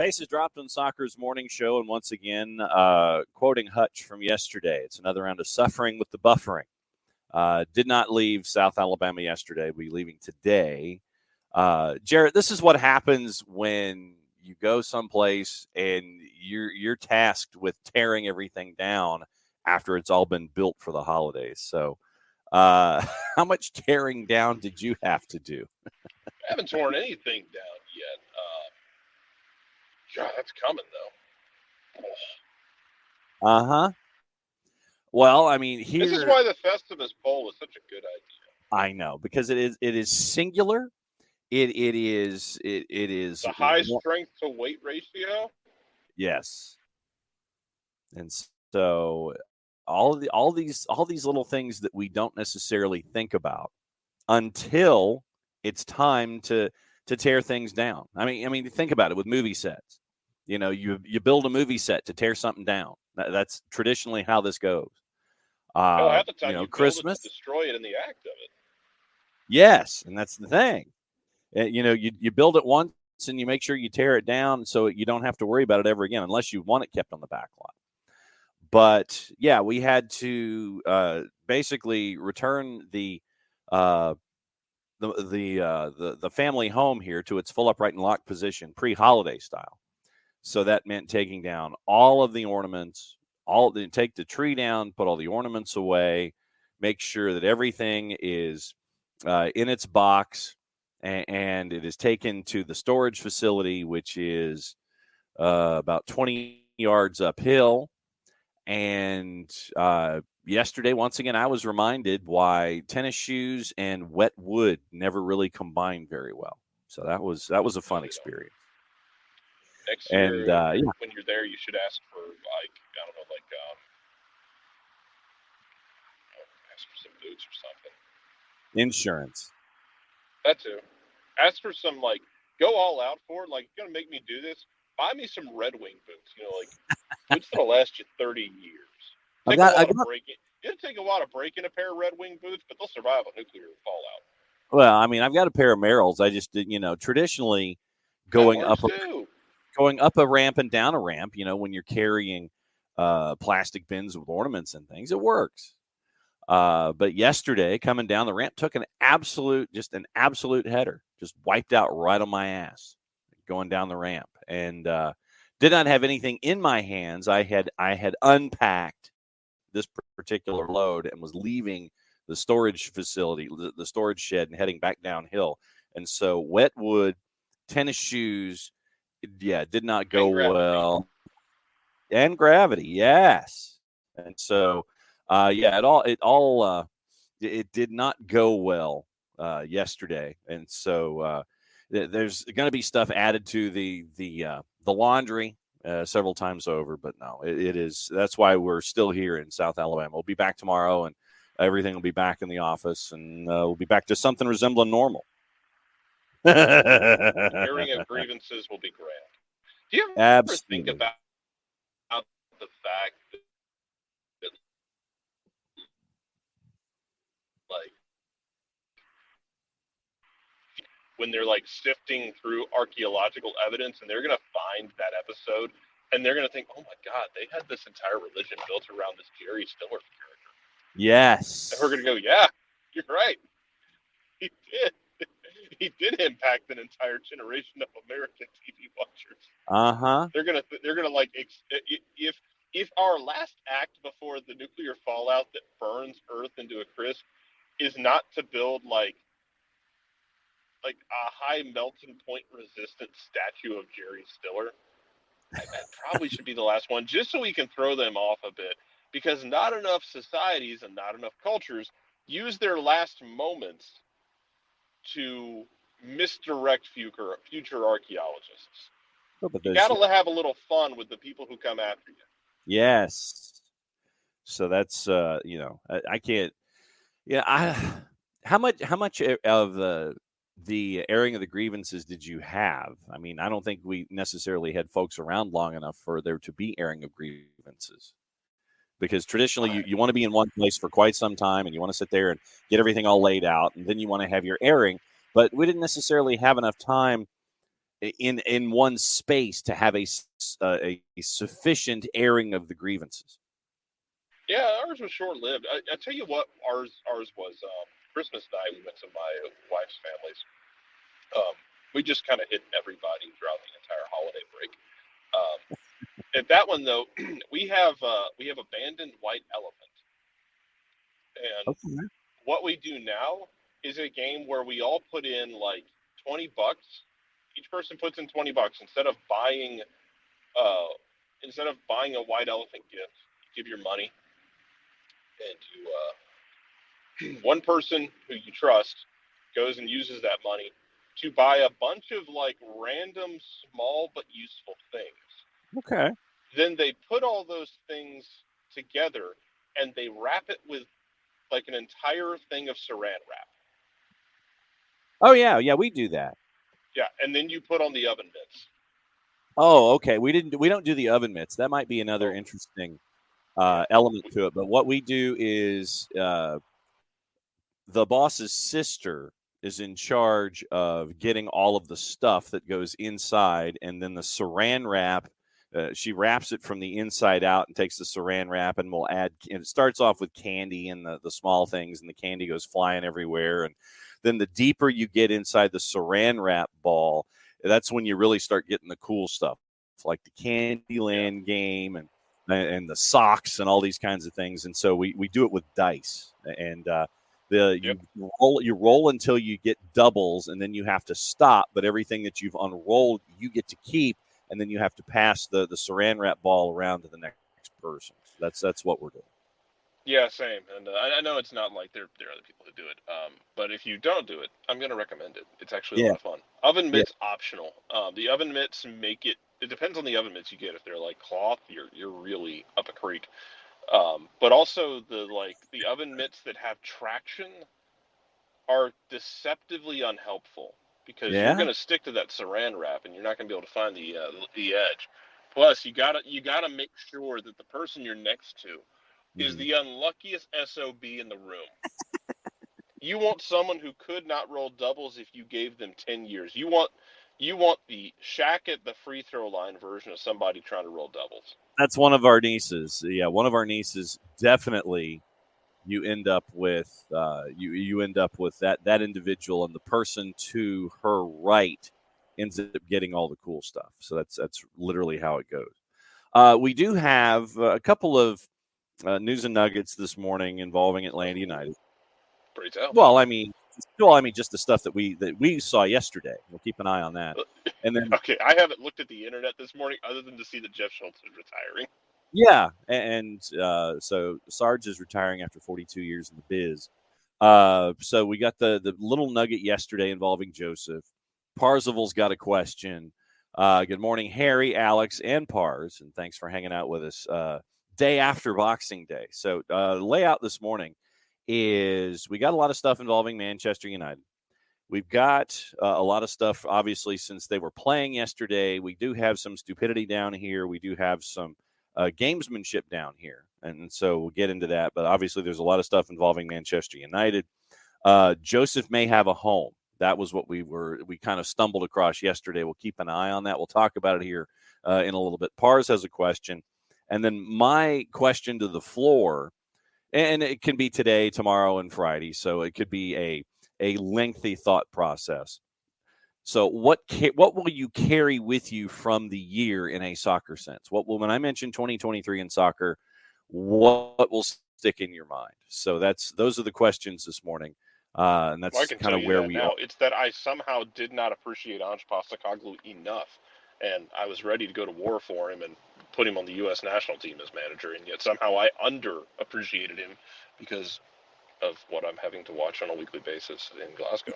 ice is dropped on soccer's morning show, and once again, quoting Hutch from yesterday, it's another round of suffering with the buffering. Did not leave South Alabama yesterday. We'll be leaving today. Jarrett, this is what happens when you go someplace and you're tasked with tearing everything down after it's all been built for the holidays. So how much tearing down did you have to do? I haven't torn anything down yet. God, that's coming, though. Uh-huh. Well, I mean, here... This is why the Festivus poll is such a good idea. I know, because it is singular. It is the high strength to weight ratio. Yes. And so all these little things that we don't necessarily think about until it's time to tear things down. I mean, think about it with movie sets. You know, you build a movie set to tear something down. That's traditionally how this goes. Half the time, you know, Christmas, to destroy it in the act of it. Yes, and that's the thing. You know, you build it once and you make sure you tear it down so you don't have to worry about it ever again, unless you want it kept on the back lot. But yeah, we had to basically return the family home here to its full upright and locked position, pre-holiday style. So that meant taking down all of the ornaments, take the tree down, put all the ornaments away, make sure that everything is in its box, and it is taken to the storage facility, which is about 20 yards uphill. And yesterday, once again, I was reminded why tennis shoes and wet wood never really combined very well. So that was a fun experience. Next year, when you're there, you should ask for ask for some boots or something. Insurance. That too. Ask for some, go all out for it. You're going to make me do this? Buy me some Red Wing boots. Boots that'll last you 30 years. It'll take a while to break in a pair of Red Wing boots, but they'll survive a nuclear fallout. Well, I mean, I've got a pair of Merrills. I just did, traditionally going up a ramp and down a ramp, when you're carrying plastic bins with ornaments and things, it works. But yesterday, coming down the ramp, took an absolute header, just wiped out right on my ass going down the ramp, and did not have anything in my hands. I had unpacked this particular load and was leaving the storage facility, the storage shed, and heading back downhill. And so wet wood, tennis shoes, did not go well. And gravity, yes. And so, it did not go well yesterday. And so there's going to be stuff added to the laundry several times over, but no, it is. That's why we're still here in South Alabama. We'll be back tomorrow, and everything will be back in the office, and we'll be back to something resembling normal. Hearing of grievances will be grand. Do you ever think about the fact that when they're sifting through archaeological evidence and they're going to find that episode and they're going to think, oh my God, they had this entire religion built around this Jerry Stiller character. Yes. And we're going to go, yeah, you're right. He did. He did impact an entire generation of American TV watchers. Uh-huh. They're gonna if our last act before the nuclear fallout that burns Earth into a crisp is not to build a high melting point resistant statue of Jerry Stiller, that probably should be the last one, just so we can throw them off a bit, because not enough societies and not enough cultures use their last moments to misdirect future archaeologists. You got to have a little fun with the people who come after you. Yes. So that's I can't. Yeah, how much of the airing of the grievances did you have? I mean, I don't think we necessarily had folks around long enough for there to be airing of grievances. Because traditionally, you want to be in one place for quite some time, and you want to sit there and get everything all laid out, and then you want to have your airing. But we didn't necessarily have enough time in one space to have a sufficient airing of the grievances. Yeah, ours was short lived. I tell you what, ours was Christmas night. We went to my wife's family's. We just kind of hit everybody throughout the entire holiday break. At that one though, we have abandoned white elephant, and Okay. what we do now is a game where we all put in like $20. Each person puts in $20 instead of buying a white elephant gift. You give your money, and one person who you trust goes and uses that money to buy a bunch of like random small but useful things. Okay. Then they put all those things together and they wrap it with like an entire thing of saran wrap. Oh yeah, we do that. Yeah, and then you put on the oven mitts. Oh, okay. We don't do the oven mitts. That might be another interesting element to it. But what we do is the boss's sister is in charge of getting all of the stuff that goes inside, and then the saran wrap. She wraps it from the inside out and takes the saran wrap, and we'll add. And it starts off with candy and the small things, and the candy goes flying everywhere. And then the deeper you get inside the saran wrap ball, that's when you really start getting the cool stuff, like the Candyland game and the socks and all these kinds of things. And so we do it with dice, and you roll until you get doubles, and then you have to stop. But everything that you've unrolled, you get to keep, and then you have to pass the saran wrap ball around to the next person. That's what we're doing. Yeah, same. And I know it's not like there are other people who do it. But if you don't do it, I'm going to recommend it. It's actually a lot of fun. Oven mitts optional. The oven mitts make it. It depends on the oven mitts you get. If they're like cloth, you're really up a creek. But also the oven mitts that have traction are deceptively unhelpful because you're going to stick to that saran wrap and you're not going to be able to find the edge. Plus, you gotta make sure that the person you're next to is the unluckiest SOB in the room. You want someone who could not roll doubles if you gave them 10 years. You want the Shaq at the free throw line version of somebody trying to roll doubles. That's one of our nieces. Yeah, one of our nieces definitely. You end up with you end up with that individual, and the person to her right ends up getting all the cool stuff. So that's literally how it goes. We do have a couple of news and nuggets this morning involving Atlanta United. Pretty tough. Well, I mean, just the stuff that we saw yesterday. We'll keep an eye on that. And then, okay, I haven't looked at the internet this morning other than to see that Jeff Schultz is retiring. Yeah, and so Sarge is retiring after 42 years in the biz. So we got the little nugget yesterday involving Joseph. Parzival's got a question. Good morning, Harry, Alex, and Pars, and thanks for hanging out with us day after Boxing Day. So the layout this morning is we got a lot of stuff involving Manchester United. We've got a lot of stuff, obviously, since they were playing yesterday. We do have some stupidity down here. We do have some gamesmanship down here. And so we'll get into that. But obviously, there's a lot of stuff involving Manchester United. Joseph may have a home. That was what we kind of stumbled across yesterday. We'll keep an eye on that. We'll talk about it here in a little bit. Pars has a question. And then my question to the floor, and it can be today, tomorrow, and Friday. So it could be a lengthy thought process. So what will you carry with you from the year in a soccer sense? When I mention 2023 in soccer, what will stick in your mind? So those are the questions this morning, and that's kind of where we are. It's that I somehow did not appreciate Ange Postecoglou enough, and I was ready to go to war for him and put him on the U.S. national team as manager, and yet somehow I underappreciated him because of what I'm having to watch on a weekly basis in Glasgow.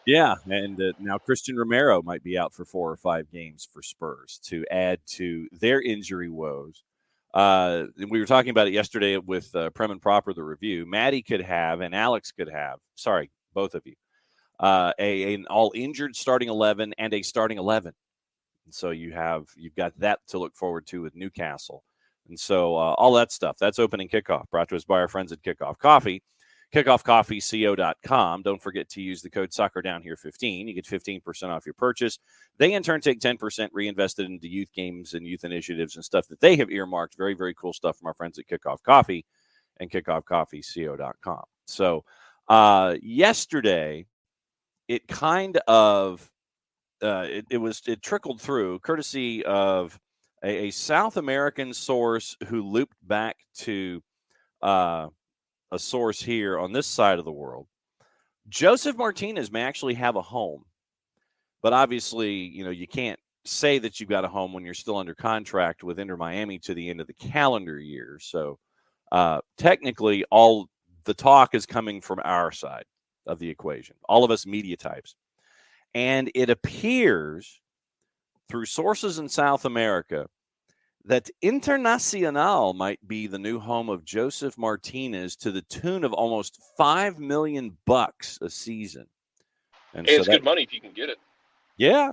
Yeah, and now Christian Romero might be out for 4 or 5 games for Spurs to add to their injury woes. We were talking about it yesterday with Prem and Proper, the review. Maddie could have, and Alex could have, sorry, both of you, an all-injured starting 11 and a starting 11. And so you've got that to look forward to with Newcastle. And so all that stuff, that's opening kickoff, brought to us by our friends at Kickoff Coffee. kickoffcoffeeco.com. Don't forget to use the code SoccerDownHere15. You get 15% off your purchase. They, in turn, take 10% reinvested into youth games and youth initiatives and stuff that they have earmarked. Very, very cool stuff from our friends at Kickoff Coffee and kickoffcoffeeco.com. So yesterday, it kind of it trickled through courtesy of a South American source who looped back to a source here on this side of the world. Josef Martinez may actually have a home, but obviously, you can't say that you've got a home when you're still under contract with Inter Miami to the end of the calendar year. So technically, all the talk is coming from our side of the equation, all of us media types. And it appears through sources in South America that Internacional might be the new home of Josef Martinez to the tune of almost $5 million a season. And so it's good money if you can get it. Yeah.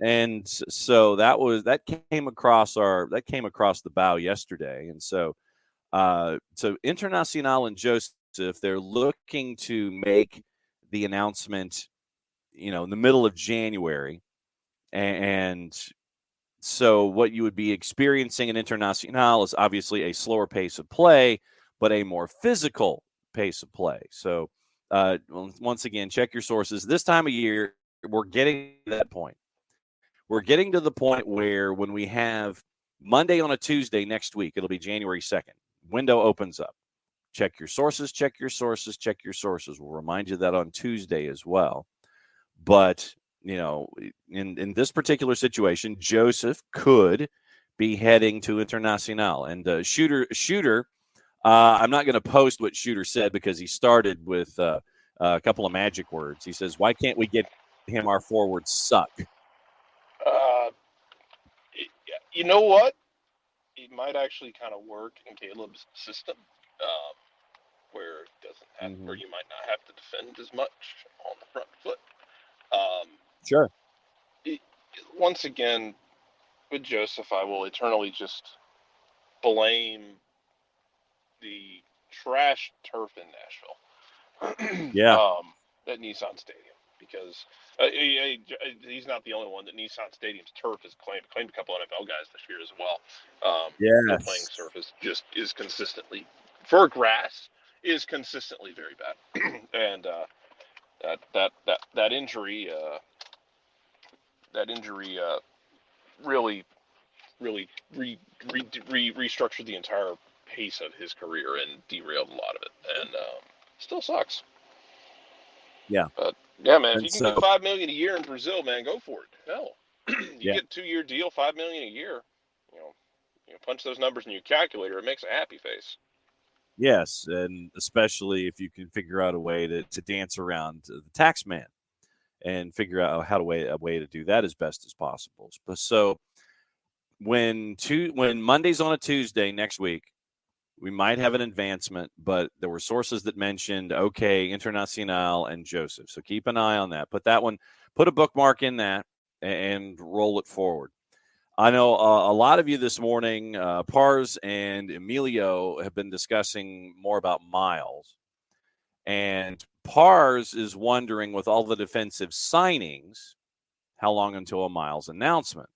And so that came across the bow yesterday. And so Internacional and Josef, they're looking to make the announcement, in the middle of January. And so what you would be experiencing in Internacional is obviously a slower pace of play, but a more physical pace of play. So once again, check your sources. This time of year, we're getting to that point. We're getting to the point where when we have Monday on a Tuesday next week, it'll be January 2nd. Window opens up. Check your sources, check your sources, check your sources. We'll remind you that on Tuesday as well. But, in this particular situation, Josef could be heading to Internacional. And Shooter, I'm not going to post what Shooter said because he started with a couple of magic words. He says, why can't we get him? Our forwards suck. You know what? It might actually kind of work in Caleb's system, where it doesn't have, where you might not have to defend as much on the front foot. Sure. Once again, with Josef, I will eternally just blame the trash turf in Nashville. Yeah. At Nissan Stadium, because he's not the only one that Nissan Stadium's turf has claimed a couple NFL guys this year as well. The playing surface just is consistently, for grass, is consistently very bad. And that injury really restructured the entire pace of his career and derailed a lot of it, and still sucks. Yeah. But yeah, man, if you can get $5 million a year in Brazil, man, go for it. Hell, you get a 2-year deal, $5 million a year. Punch those numbers in your calculator. It makes a happy face. Yes, and especially if you can figure out a way to dance around the tax man and figure out a way to do that as best as possible. So when Monday's on a Tuesday next week, we might have an advancement, but there were sources that mentioned, Internacional and Josef. So keep an eye on that. Put a bookmark in that and roll it forward. I know a lot of you this morning, Pars and Emilio, have been discussing more about Miles. And Pars is wondering, with all the defensive signings, how long until a Miles announcement?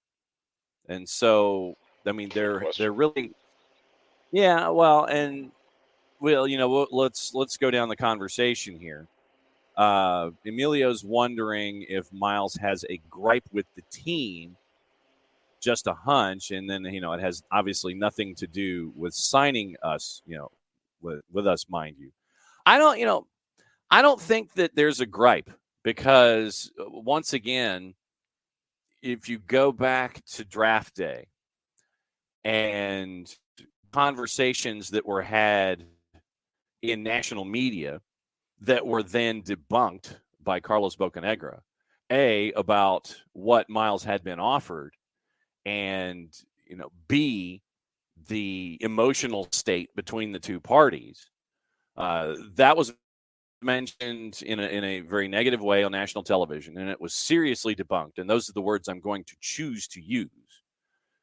And so, I mean, they're really, yeah. Well, and let's go down the conversation here. Emilio's wondering if Miles has a gripe with the team, just a hunch, and then it has obviously nothing to do with signing us, with us, mind you. I don't think that there's a gripe, because once again, if you go back to draft day and conversations that were had in national media that were then debunked by Carlos Bocanegra, about what Miles had been offered, and B, the emotional state between the two parties, that was mentioned in a very negative way on national television, and it was seriously debunked. And those are the words I'm going to choose to use.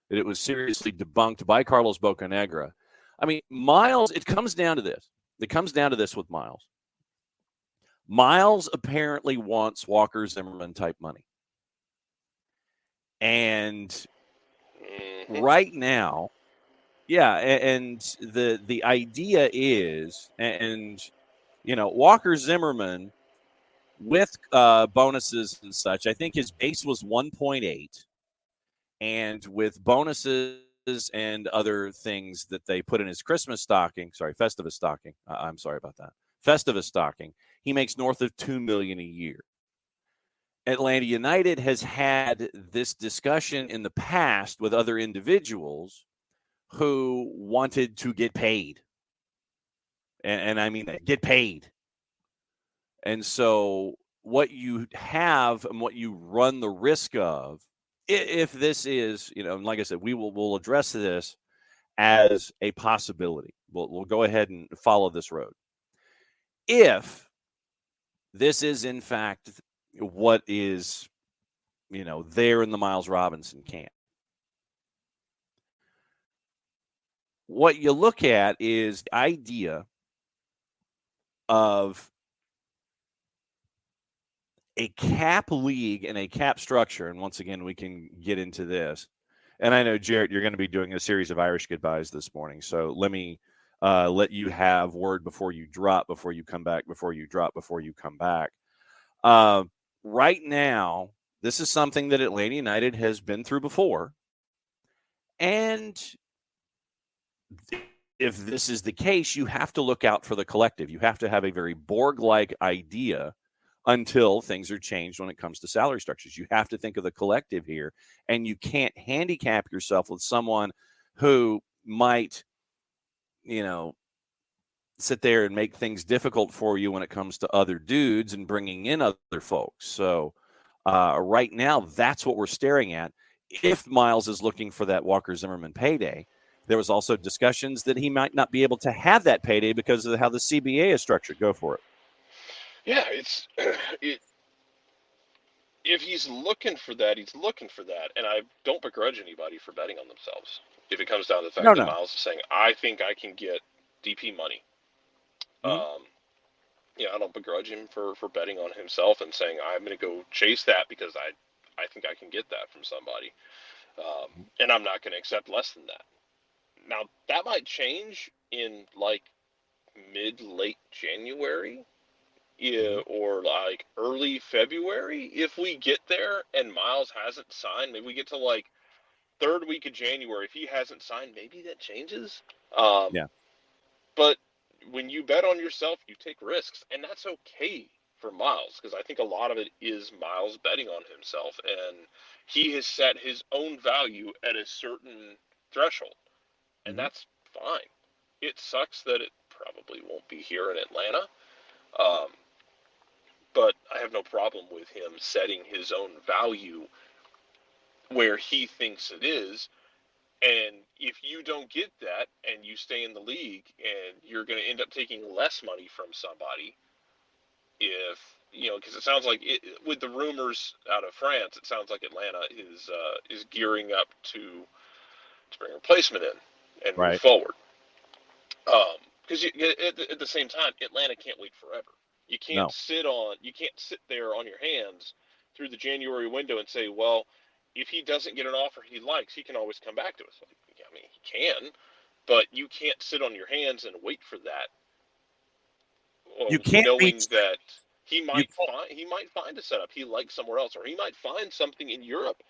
That it was seriously debunked by Carlos Bocanegra. I mean, Miles, it comes down to this. It comes down to this with Miles. Miles apparently wants Walker Zimmerman type money. And right now, and the idea is, and Walker Zimmerman with bonuses and such, I think his base was 1.8, and with bonuses and other things that they put in his Festivus stocking. I'm sorry about that. Festivus stocking. He makes north of $2 million a year. Atlanta United has had this discussion in the past with other individuals who wanted to get paid. And I mean that, get paid. And so what you have and what you run the risk of, if this is, and like I said, we'll address this as a possibility. We'll go ahead and follow this road. If this is in fact what is, there in the Miles Robinson camp, what you look at is the idea of a cap league and a cap structure. And once again, we can get into this. And I know, Jarrett, you're going to be doing a series of Irish goodbyes this morning. So let me let you have word before you drop, before you come back, before you drop, before you come back. Right now, this is something that Atlanta United has been through before. And if this is the case, you have to look out for the collective. You have to have a very Borg-like idea until things are changed when it comes to salary structures. You have to think of the collective here, and you can't handicap yourself with someone who might, sit there and make things difficult for you when it comes to other dudes and bringing in other folks. So right now, that's what we're staring at. If Miles is looking for that Walker Zimmerman payday, there was also discussions that he might not be able to have that payday because of how the CBA is structured. Go for it. Yeah, if he's looking for that, he's looking for that. And I don't begrudge anybody for betting on themselves. If it comes down to the fact that Miles is saying, I think I can get DP money. Mm-hmm. I don't begrudge him for betting on himself and saying, I'm going to go chase that because I think I can get that from somebody. And I'm not going to accept less than that. Now, that might change in like late January. Or like early February, if we get there and Miles hasn't signed. Maybe we get to like third week of January. If he hasn't signed, maybe that changes. But when you bet on yourself, you take risks, and that's okay for Miles, because I think a lot of it is Miles betting on himself, and he has set his own value at a certain threshold, and that's fine. It sucks that it probably won't be here in Atlanta. But I have no problem with him setting his own value where he thinks it is. And if you don't get that and you stay in the league and you're going to end up taking less money from somebody, because it sounds like with the rumors out of France, it sounds like Atlanta is gearing up to bring a replacement in and move forward. Because at the same time, Atlanta can't wait forever. You can't sit there on your hands through the January window and say, well, if he doesn't get an offer he likes, he can always come back to us. He can, but you can't sit on your hands and wait for that. You can't, knowing that he might find a setup he likes somewhere else, or he might find something in Europe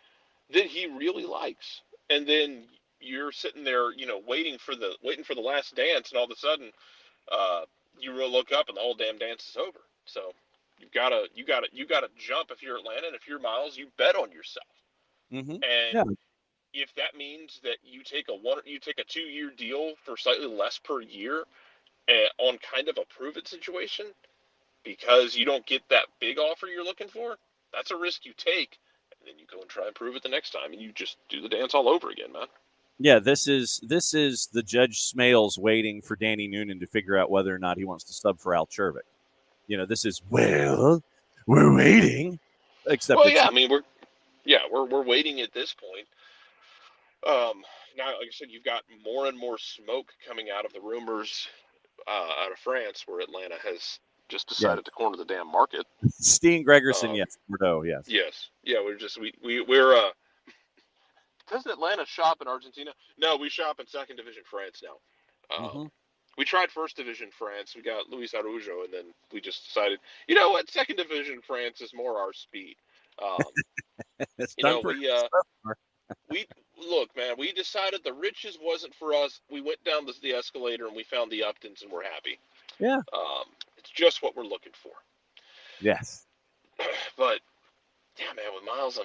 that he really likes, and then you're sitting there, waiting for the last dance, and all of a sudden, you will look up and the whole damn dance is over. So you gotta jump if you're Atlanta, and if you're Miles, you bet on yourself. And if that means that you take a 2-year deal for slightly less per year, on kind of a prove it situation, because you don't get that big offer you're looking for, that's a risk you take, and then you go and try and prove it the next time, and you just do the dance all over again, man. Yeah, this is the Judge Smales waiting for Danny Noonan to figure out whether or not he wants to sub for Al Chervik. This is, we're waiting. Except, we're waiting at this point. Now, like I said, you've got more and more smoke coming out of the rumors out of France, where Atlanta has just decided to corner the damn market. Steen Gregerson, yes. Bordeaux, yes. Yes. Yeah, we're doesn't Atlanta shop in Argentina? No, we shop in second division France now. We tried first division France. We got Luis Araujo, and then we just decided, you know what, second division France is more our speed. We look, man. We decided the riches wasn't for us. We went down the escalator and we found the Uptons, and we're happy. Yeah. It's just what we're looking for. Yes. But yeah, man, with Miles,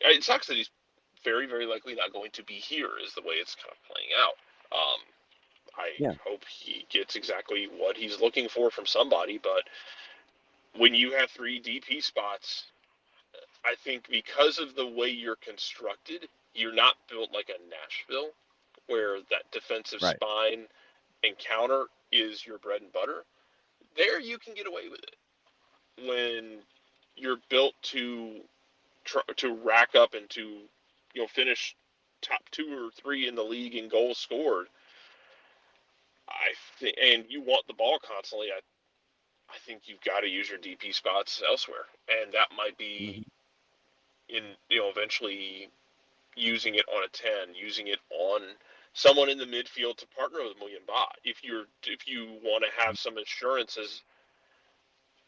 it sucks that he's very, very likely not going to be here. Is the way it's kind of playing out. I hope he gets exactly what he's looking for from somebody. But when you have 3 DP spots, I think because of the way you're constructed, you're not built like a Nashville, where that defensive spine and counter is your bread and butter. There you can get away with it. When you're built to rack up and to finish top 2 or 3 in the league in goals scored, and you want the ball constantly, I think you've got to use your DP spots elsewhere, and that might be eventually using it on a 10, using it on someone in the midfield to partner with William Bott. If you want to have some assurances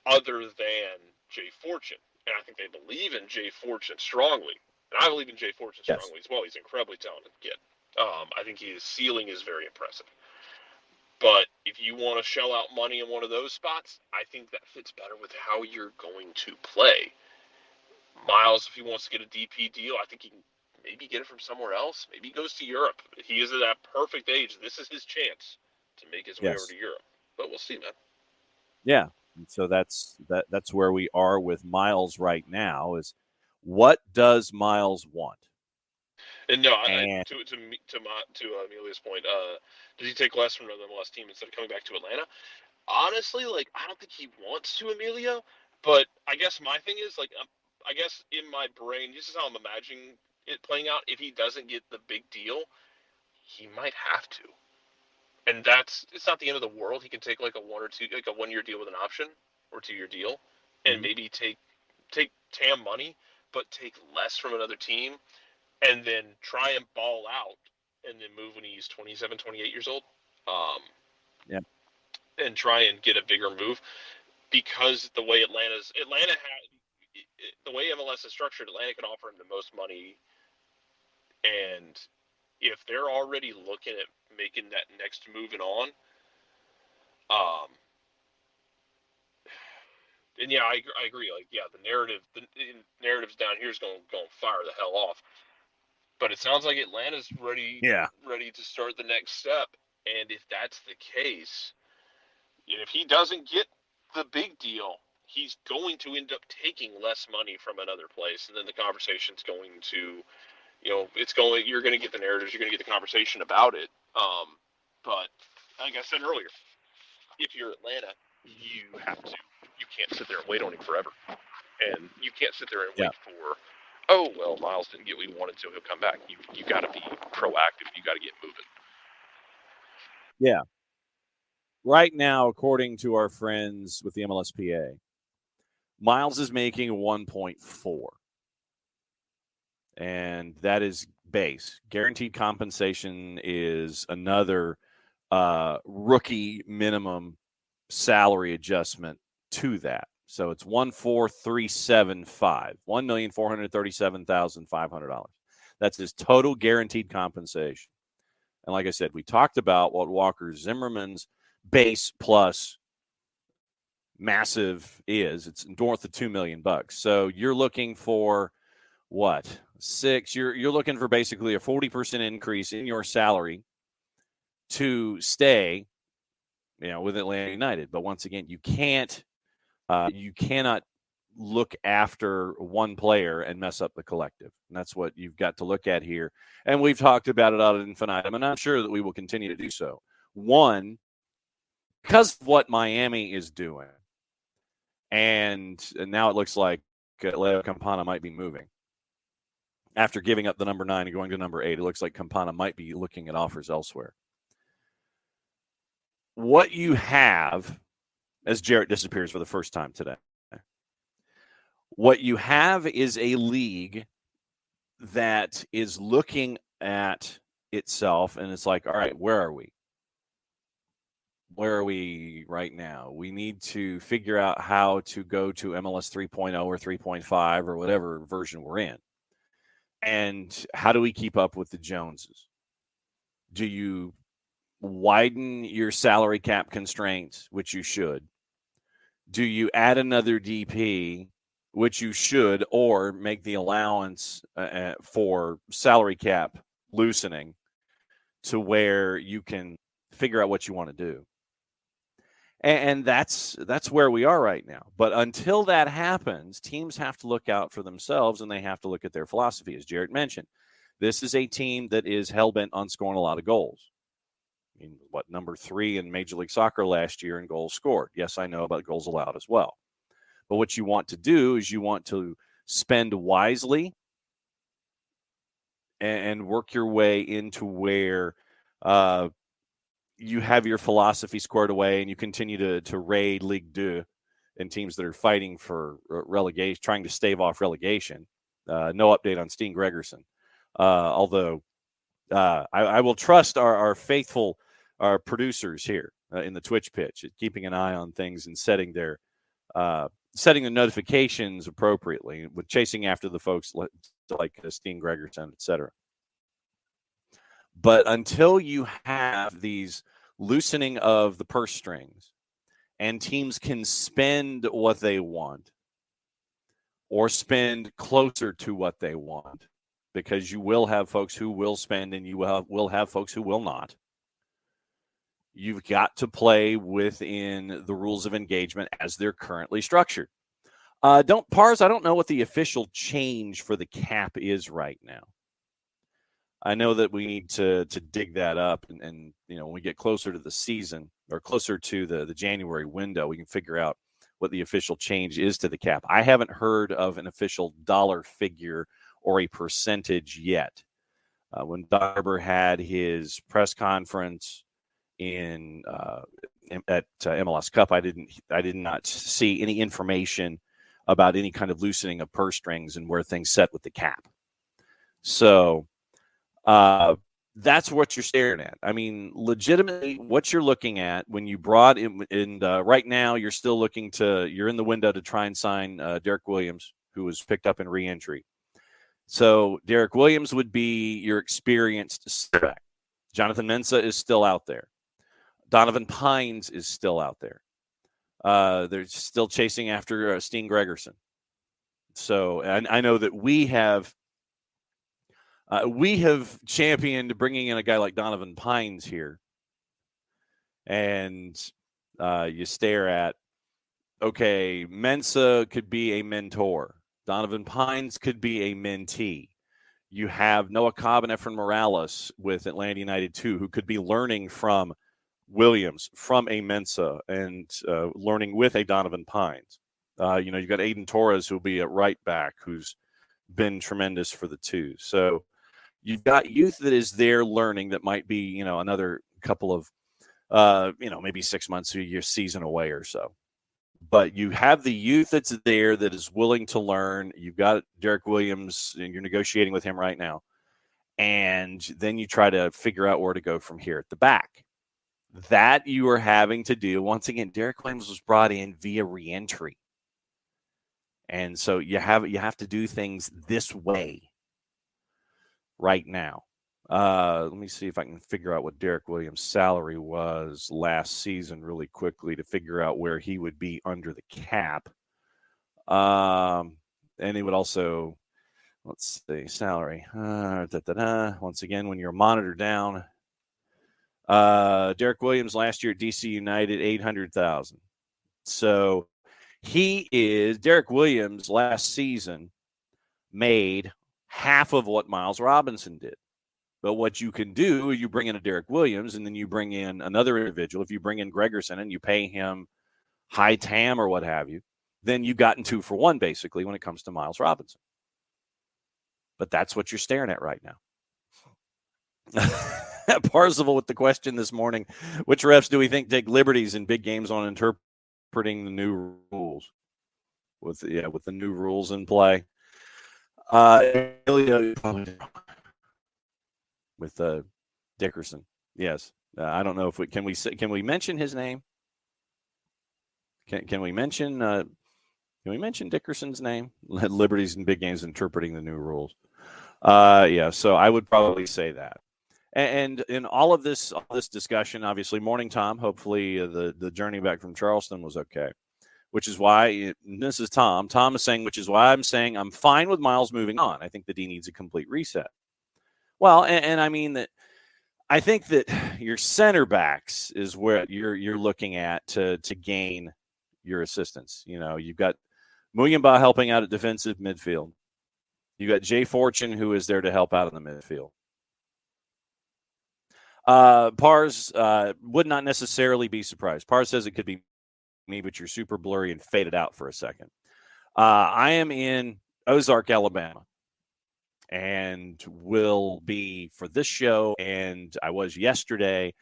other than Jay Fortune, and I think they believe in Jay Fortune strongly, and I believe in Jay Fortune strongly as well. He's an incredibly talented kid. I think his ceiling is very impressive. But if you want to shell out money in one of those spots, I think that fits better with how you're going to play. Miles, if he wants to get a DP deal, I think he can maybe get it from somewhere else. Maybe he goes to Europe. He is at that perfect age. This is his chance to make his way over to Europe. But we'll see, man. Yeah. And so that's where we are with Miles right now. Is what does Miles want? And no, to Amelia's point, does he take less from another MLS team instead of coming back to Atlanta? Honestly, I don't think he wants to, Emilio. But I guess my thing is, I guess in my brain, this is how I'm imagining it playing out. If he doesn't get the big deal, he might have to. And it's not the end of the world. He can take a 1-year deal with an option or 2-year deal, and maybe take TAM money, but take less from another team, and then try and ball out, and then move when he's 27, 28 years old. And try and get a bigger move, because the way the way MLS is structured, Atlanta can offer him the most money, and if they're already looking at making that next moving on, and yeah, I agree. The narratives down here is going to fire the hell off. But it sounds like Atlanta's ready to start the next step. And if that's the case, if he doesn't get the big deal, he's going to end up taking less money from another place, and then the conversation's going to, you're going to get the narratives, you're going to get the conversation about it. But like I said earlier, if you're Atlanta, you can't sit there and wait on him forever, and you can't sit there and wait for, Miles didn't get what he wanted, so he'll come back. You got to be proactive. You got to get moving. Yeah. Right now, according to our friends with the MLSPA, Miles is making 1.4. And that is base. Guaranteed compensation is another rookie minimum salary adjustment to that. So it's 1,437,500, $1,437,500. That's his total guaranteed compensation. And like I said, we talked about what Walker Zimmerman's base plus massive is. It's north of $2 million. So you're looking for what? 6. You're looking for basically a 40% increase in your salary to stay, with Atlanta United. But once again, you cannot look after one player and mess up the collective. And that's what you've got to look at here. And we've talked about it ad infinitum, and I'm sure that we will continue to do so. One, because of what Miami is doing, and now it looks like Leo Campana might be moving. After giving up the number 9 and going to number 8, it looks like Campana might be looking at offers elsewhere. What you have as Jarrett disappears for the first time today. What you have is a league that is looking at itself, and it's like, all right, where are we? Where are we right now? We need to figure out how to go to MLS 3.0 or 3.5 or whatever version we're in. And how do we keep up with the Joneses? Do you widen your salary cap constraints, which you should? Do you add another DP, which you should, or make the allowance for salary cap loosening to where you can figure out what you want to do? And that's where we are right now. But until that happens, teams have to look out for themselves, and they have to look at their philosophy. As Jarrett mentioned, this is a team that is hell-bent on scoring a lot of goals. I mean, number 3 in Major League Soccer last year in goals scored. Yes, I know about goals allowed as well. But what you want to do is you want to spend wisely and work your way into where you have your philosophy squared away, and you continue to raid Ligue 2 and teams that are fighting for relegation, trying to stave off relegation. No update on Steen Gregerson. Although I will trust our faithful producers here in the Twitch pitch at keeping an eye on things and setting the notifications appropriately, with chasing after the folks like Steen Gregerson, etc. But until you have these loosening of the purse strings and teams can spend what they want or spend closer to what they want, because you will have folks who will spend and you will have folks who will not, you've got to play within the rules of engagement as they're currently structured. I don't know what the official change for the cap is right now. I know that we need to dig that up, and when we get closer to the season or closer to the January window, we can figure out what the official change is to the cap. I haven't heard of an official dollar figure or a percentage yet. When Darber had his press conference at MLS Cup, I did not see any information about any kind of loosening of purse strings and where things set with the cap. So that's what you're staring at. I mean, legitimately, what you're looking at when you brought in right now, you're in the window to try and sign Derek Williams, who was picked up in re-entry. So Derek Williams would be your experienced center back. Jonathan Mensah is still out there. Donovan Pines is still out there. They're still chasing after Steen Gregerson. So I know that we have championed bringing in a guy like Donovan Pines here. And you stare at, okay, Mensah could be a mentor. Donovan Pines could be a mentee. You have Noah Cobb and Efren Morales with Atlanta United 2, who could be learning from Williams, from a Mensah, and learning with a Donovan Pines. You've got Aiden Torres, who will be at right back, who's been tremendous for the two. So you've got youth that is there learning that might be, another couple of, maybe 6 months to a year season away or so. But you have the youth that's there that is willing to learn. You've got Derek Williams, and you're negotiating with him right now. And then you try to figure out where to go from here at the back. That you are having to do. Once again, Derek Williams was brought in via reentry. And so you have to do things this way right now. Let me see if I can figure out what Derek Williams' salary was last season really quickly to figure out where he would be under the cap. And he would also, let's see, salary. Once again, when you're monitor down, Derek Williams last year at DC United, $800,000. So Derek Williams last season made half of what Miles Robinson did. But what you can do, you bring in a Derek Williams, and then you bring in another individual. If you bring in Gregerson and you pay him high TAM or what have you, then you've gotten 2 for 1, basically, when it comes to Miles Robinson. But that's what you're staring at right now. Parzival with the question this morning, which refs do we think take liberties in big games on interpreting interpreting the new rules with the new rules in play. With Dickerson, yes. I don't know if can we mention his name? Can we mention Dickerson's name? Liberties and big games interpreting the new rules. So I would probably say that. And in all this discussion, obviously, morning Tom. Hopefully, the journey back from Charleston was okay. Which is why this is Tom. Tom is saying, which is why I'm saying I'm fine with Miles moving on. I think that he needs a complete reset. Well, and I mean that. I think that your center backs is where you're looking at to gain your assistance. You've got Muyumba helping out at defensive midfield. You got Jay Fortune, who is there to help out in the midfield. Pars would not necessarily be surprised. Pars says it could be me, but you're super blurry and faded out for a second. I am in Ozark, Alabama, and will be for this show, and I was yesterday.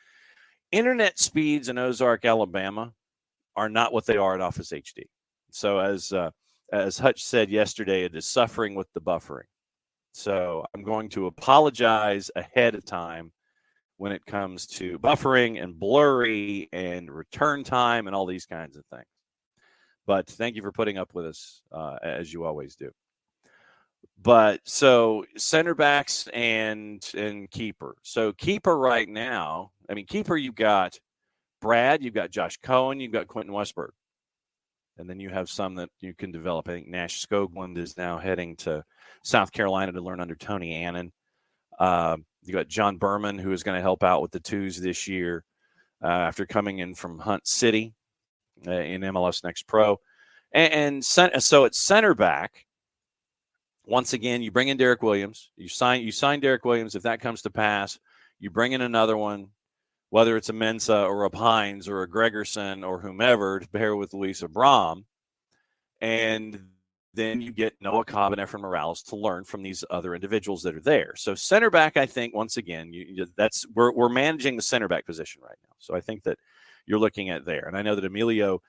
Internet speeds in Ozark, Alabama are not what they are at Office HD. So as Hutch said yesterday, it is suffering with the buffering. So I'm going to apologize ahead of time when it comes to buffering and blurry and return time and all these kinds of things. But thank you for putting up with us, as you always do. But so center backs and keeper. So keeper right now, keeper, you've got Brad, you've got Josh Cohen, you've got Quentin Westberg. And then you have some that you can develop. I think Nash Skoglund is now heading to South Carolina to learn under Tony Annan. You got John Berman, who is going to help out with the twos this year after coming in from Hunt City in MLS Next Pro. So at center back, once again, you bring in Derek Williams. You sign Derek Williams. If that comes to pass, you bring in another one, whether it's a Mensah or a Pines or a Gregerson or whomever, to pair with Luis Abram. And then you get Noah Cobb and Efren Morales to learn from these other individuals that are there. So center back, I think, once again, we're managing the center back position right now. So I think that you're looking at there. And I know that Emilio's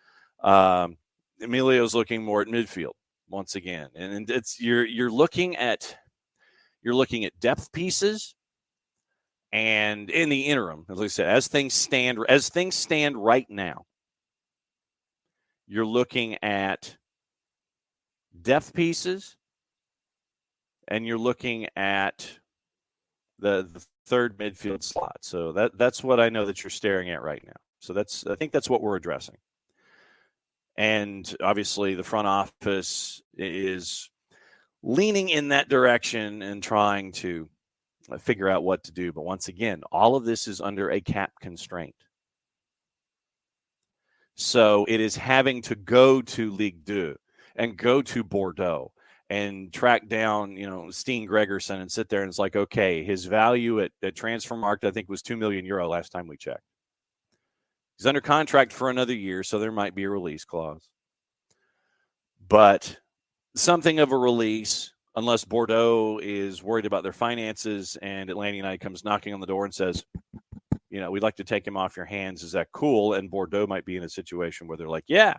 looking more at midfield once again. And it's you're looking at depth pieces. And in the interim, as I said, as things stand right now, you're looking at depth pieces, and you're looking at the third midfield slot. So that's what I know that you're staring at right now. So I think that's what we're addressing. And obviously, the front office is leaning in that direction and trying to figure out what to do. But once again, all of this is under a cap constraint. So it is having to go to Ligue 2 and go to Bordeaux and track down, Steen Gregerson and sit there and it's like, okay, his value at Transfermarkt, I think, was €2 million last time we checked. He's under contract for another year, so there might be a release clause. But something of a release, unless Bordeaux is worried about their finances and Atlanta United comes knocking on the door and says, we'd like to take him off your hands. Is that cool? And Bordeaux might be in a situation where they're like, yeah.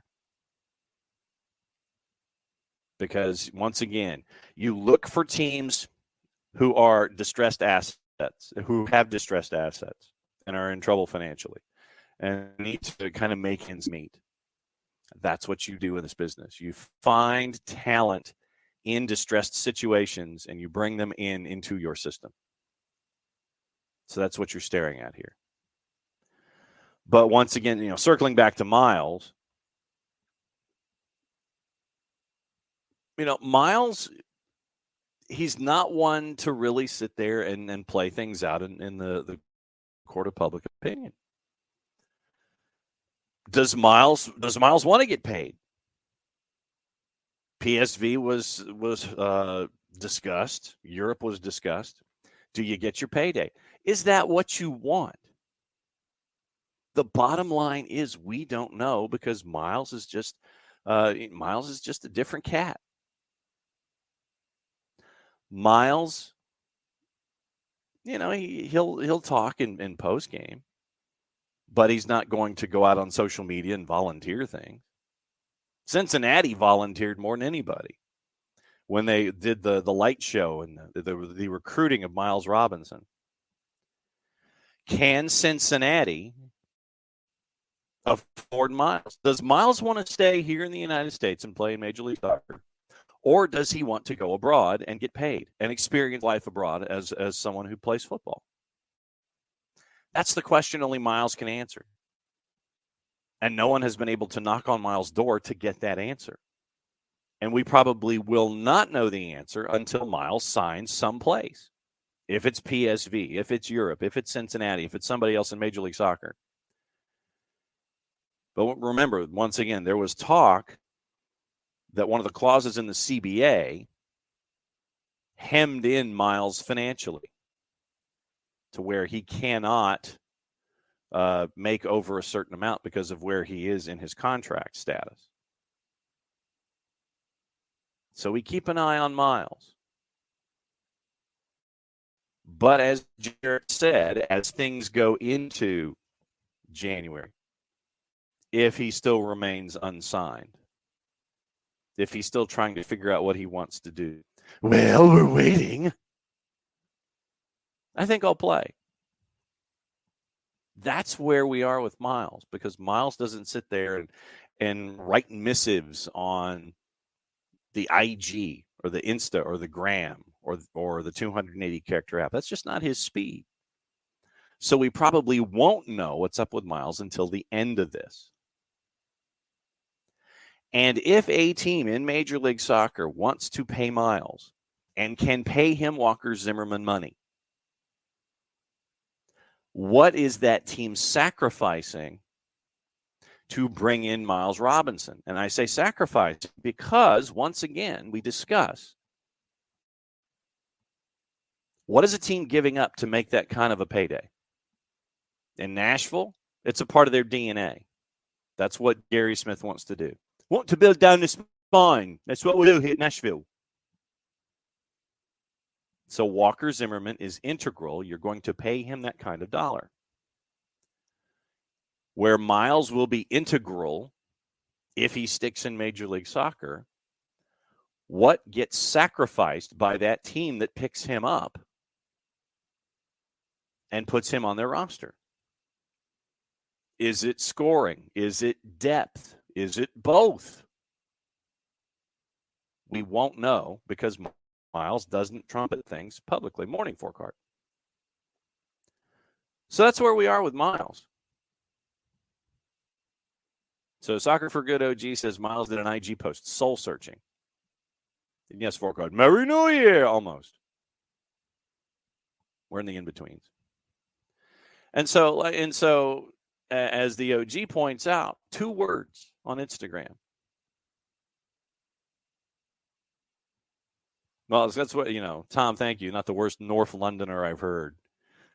Because once again, you look for teams who are distressed assets, who have distressed assets and are in trouble financially and need to kind of make ends meet. That's what you do in this business. You find talent in distressed situations and you bring them into your system. So that's what you're staring at here. But once again, circling back to Miles, Miles, he's not one to really sit there and play things out in the court of public opinion. Does Miles want to get paid? PSV was discussed. Europe was discussed. Do you get your payday? Is that what you want? The bottom line is we don't know because Miles is just a different cat. Miles, he'll talk in post game, but he's not going to go out on social media and volunteer things. Cincinnati volunteered more than anybody when they did the light show and the recruiting of Miles Robinson. Can Cincinnati afford Miles? Does Miles want to stay here in the United States and play in Major League Soccer? Or does he want to go abroad and get paid and experience life abroad as someone who plays football? That's the question only Miles can answer. And no one has been able to knock on Miles' door to get that answer. And we probably will not know the answer until Miles signs someplace. If it's PSV, if it's Europe, if it's Cincinnati, if it's somebody else in Major League Soccer. But remember, once again, there was talk that one of the clauses in the CBA hemmed in Miles financially to where he cannot make over a certain amount because of where he is in his contract status. So we keep an eye on Miles. But as Jared said, as things go into January, if he still remains unsigned, if he's still trying to figure out what he wants to do, well, we're waiting. I think I'll play. That's where we are with Miles, because Miles doesn't sit there and write missives on the IG or the Insta or the Gram or the 280 character app. That's just not his speed. So we probably won't know what's up with Miles until the end of this. And if a team in Major League Soccer wants to pay Miles and can pay him Walker Zimmerman money, what is that team sacrificing to bring in Miles Robinson? And I say sacrifice because, once again, we discuss, what is a team giving up to make that kind of a payday? In Nashville, it's a part of their DNA. That's what Gary Smith wants to do. Want to build down the spine. That's what we do here at Nashville. So Walker Zimmerman is integral. You're going to pay him that kind of dollar. Where Miles will be integral if he sticks in Major League Soccer, what gets sacrificed by that team that picks him up and puts him on their roster? Is it scoring? Is it depth? Is it both? We won't know because Miles doesn't trumpet things publicly. Morning for card. So that's where we are with Miles. So Soccer for Good OG says Miles did an IG post, soul searching. And yes, for card. Merry New Year, almost. We're in the in-betweens. And so, as the OG points out, 2 words on Instagram. Well, that's what, Tom, thank you. Not the worst North Londoner I've heard.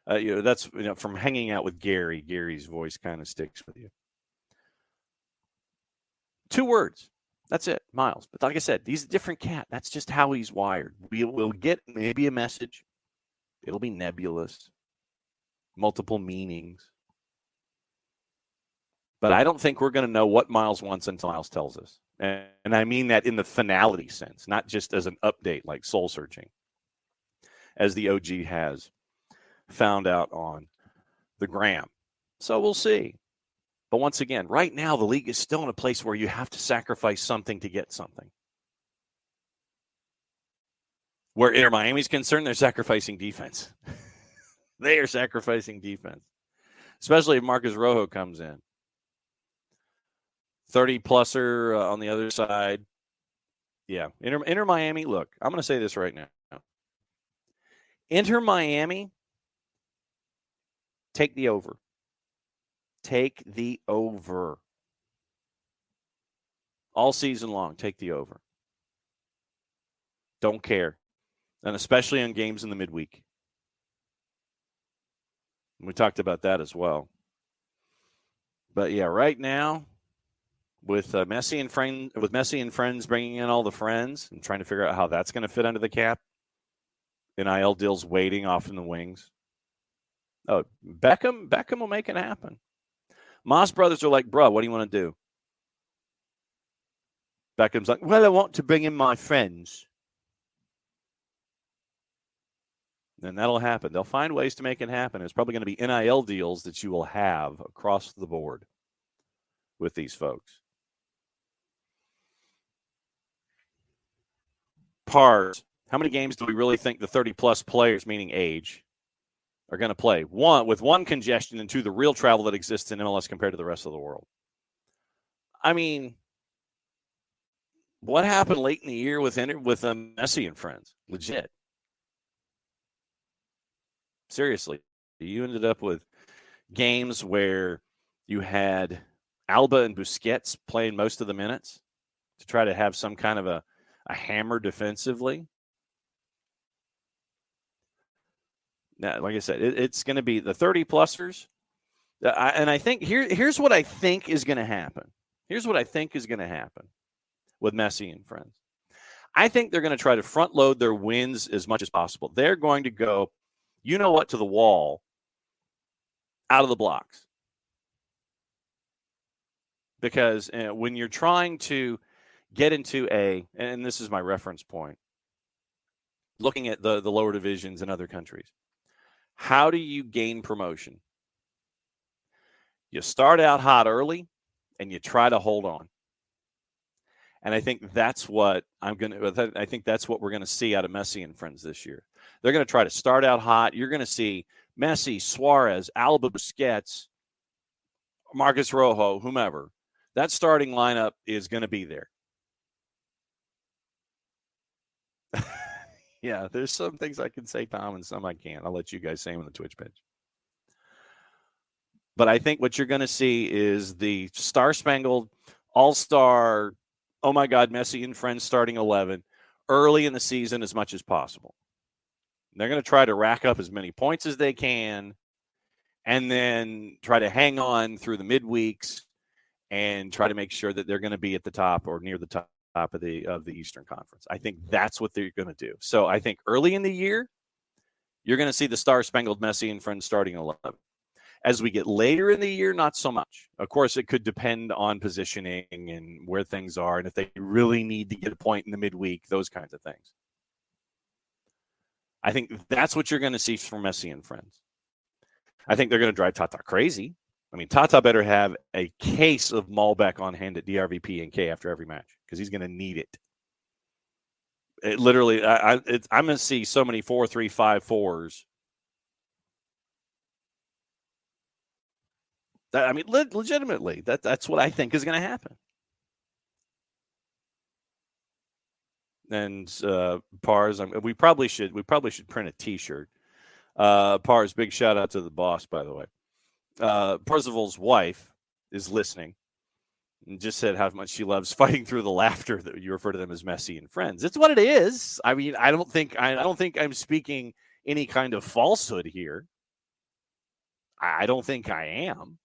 That's from hanging out with Gary. Gary's voice kind of sticks with you. 2 words. That's it, Miles. But like I said, he's a different cat. That's just how he's wired. We'll get maybe a message. It'll be nebulous. Multiple meanings. But I don't think we're going to know what Miles wants until Miles tells us. And I mean that in the finality sense, not just as an update like soul searching, as the OG has found out on the gram. So we'll see. But once again, right now, the league is still in a place where you have to sacrifice something to get something. Where Inter Miami's concerned, they're sacrificing defense. They are sacrificing defense, especially if Marcus Rojo comes in. 30-pluser on the other side. Yeah, Inter Miami, look, I'm going to say this right now. Inter Miami, take the over. Take the over. All season long, take the over. Don't care. And especially on games in the midweek. We talked about that as well. But yeah, right now, with Messi and friends bringing in all the friends and trying to figure out how that's going to fit under the cap, NIL deals waiting off in the wings. Oh, Beckham will make it happen. Moss brothers are like, bro, what do you want to do? Beckham's like, well, I want to bring in my friends. Then that'll happen. They'll find ways to make it happen. It's probably going to be NIL deals that you will have across the board with these folks. Pars, how many games do we really think the 30-plus players, meaning age, are going to play? One, with one, congestion, and two, the real travel that exists in MLS compared to the rest of the world. I mean, what happened late in the year with Messi and friends? Legit. Seriously, you ended up with games where you had Alba and Busquets playing most of the minutes to try to have some kind of a hammer defensively. Now, like I said, it's going to be the 30-plussers. And I think here's what I think is going to happen. Here's what I think is going to happen with Messi and friends. I think they're going to try to front load their wins as much as possible. They're going to go, you know what, to the wall out of the blocks. Because when you're trying to get into and this is my reference point, looking at the lower divisions in other countries, how do you gain promotion? You start out hot early and you try to hold on. And I think that's what I think that's what we're going to see out of Messi and friends this year. They're going to try to start out hot. You're going to see Messi, Suarez, Alba, Busquets, Marcus Rojo, whomever. That starting lineup is going to be there. Yeah, there's some things I can say, Tom, and some I can't. I'll let you guys say them on the Twitch page. But I think what you're going to see is the star-spangled, all-star, oh, my God, Messi and friends starting 11 early in the season as much as possible. They're going to try to rack up as many points as they can and then try to hang on through the midweeks and try to make sure that they're going to be at the top or near the top of the Eastern Conference. I think that's what they're going to do. So I think early in the year, you're going to see the star-spangled Messi and friends starting 11. As we get later in the year, not so much. Of course, it could depend on positioning and where things are and if they really need to get a point in the midweek, those kinds of things. I think that's what you're going to see from Messi and friends. I think they're going to drive Tata crazy. I mean, Tata better have a case of Malbec on hand at DRVP and K after every match because he's going to need it. It literally, I'm going to see so many 4-3-5-4s. I mean, legitimately, that's what I think is going to happen. And Pars, we probably should print a T-shirt. Pars, big shout out to the boss, by the way. Percival's wife is listening and just said how much she loves fighting through the laughter that you refer to them as Messi and friends. It's what it is. I mean, I don't think I'm speaking any kind of falsehood here. I don't think I am.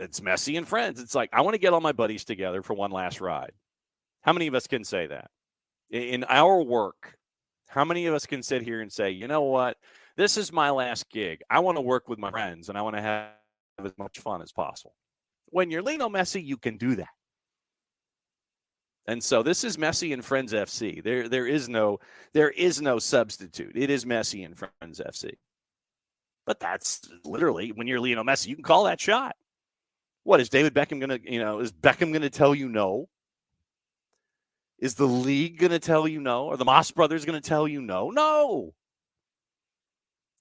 It's Messi and friends. It's like, I want to get all my buddies together for one last ride. How many of us can say that? In our work, how many of us can sit here and say, you know what? This is my last gig. I want to work with my friends, and I want to have as much fun as possible. When you're Lionel Messi, you can do that. And so this is Messi and Friends FC. There is no substitute. It is Messi and Friends FC. But that's literally, when you're Lionel Messi, you can call that shot. What is David Beckham going to, is Beckham going to tell you no? Is the league going to tell you no? Are the Moss brothers going to tell you no? No.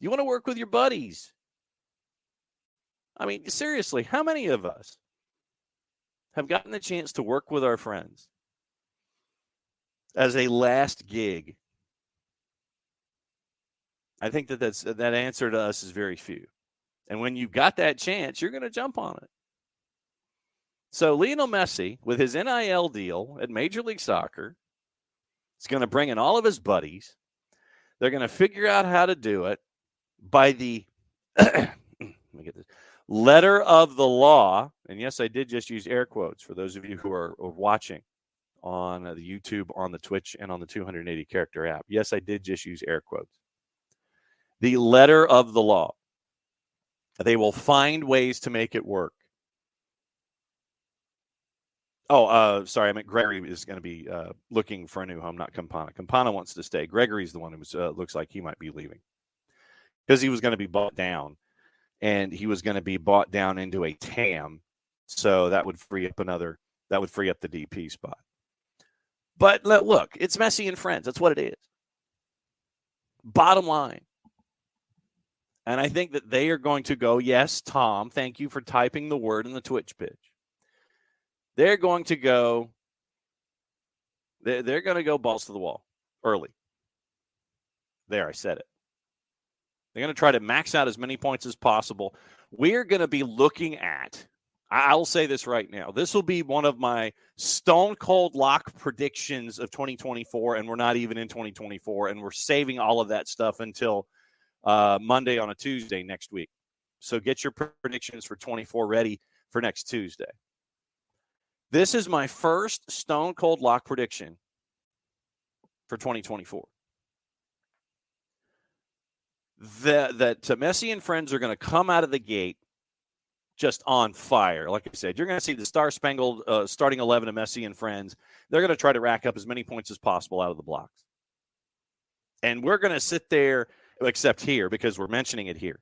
You want to work with your buddies. I mean, seriously, how many of us have gotten the chance to work with our friends as a last gig? I think that answer to us is very few. And when you've got that chance, you're going to jump on it. So Lionel Messi, with his NIL deal at Major League Soccer, is going to bring in all of his buddies. They're going to figure out how to do it by the let me get this, letter of the law. And yes, I did just use air quotes for those of you who are watching on the YouTube, on the Twitch, and on the 280 character app. Yes, I did just use air quotes. The letter of the law. They will find ways to make it work. Oh, sorry. I meant Gregory is going to be looking for a new home, not Campana. Campana wants to stay. Gregory's the one who looks like he might be leaving because he was going to be bought down, and he was going to be bought down into a TAM, so that would free up the DP spot. But look, it's Messi and friends. That's what it is. Bottom line. And I think that they are going to go, yes, Tom, thank you for typing the word in the Twitch pitch. They're going to go balls to the wall early. There, I said it. They're going to try to max out as many points as possible. We're going to be looking at, I'll say this right now, this will be one of my stone cold lock predictions of 2024, and we're not even in 2024, and we're saving all of that stuff until Monday on a Tuesday next week. So get your predictions for 24 ready for next Tuesday. This is my first stone cold lock prediction for 2024. That Messi and friends are going to come out of the gate just on fire. Like I said, you're going to see the star-spangled starting 11 of Messi and friends. They're going to try to rack up as many points as possible out of the blocks. And we're going to sit there, except here, because we're mentioning it here.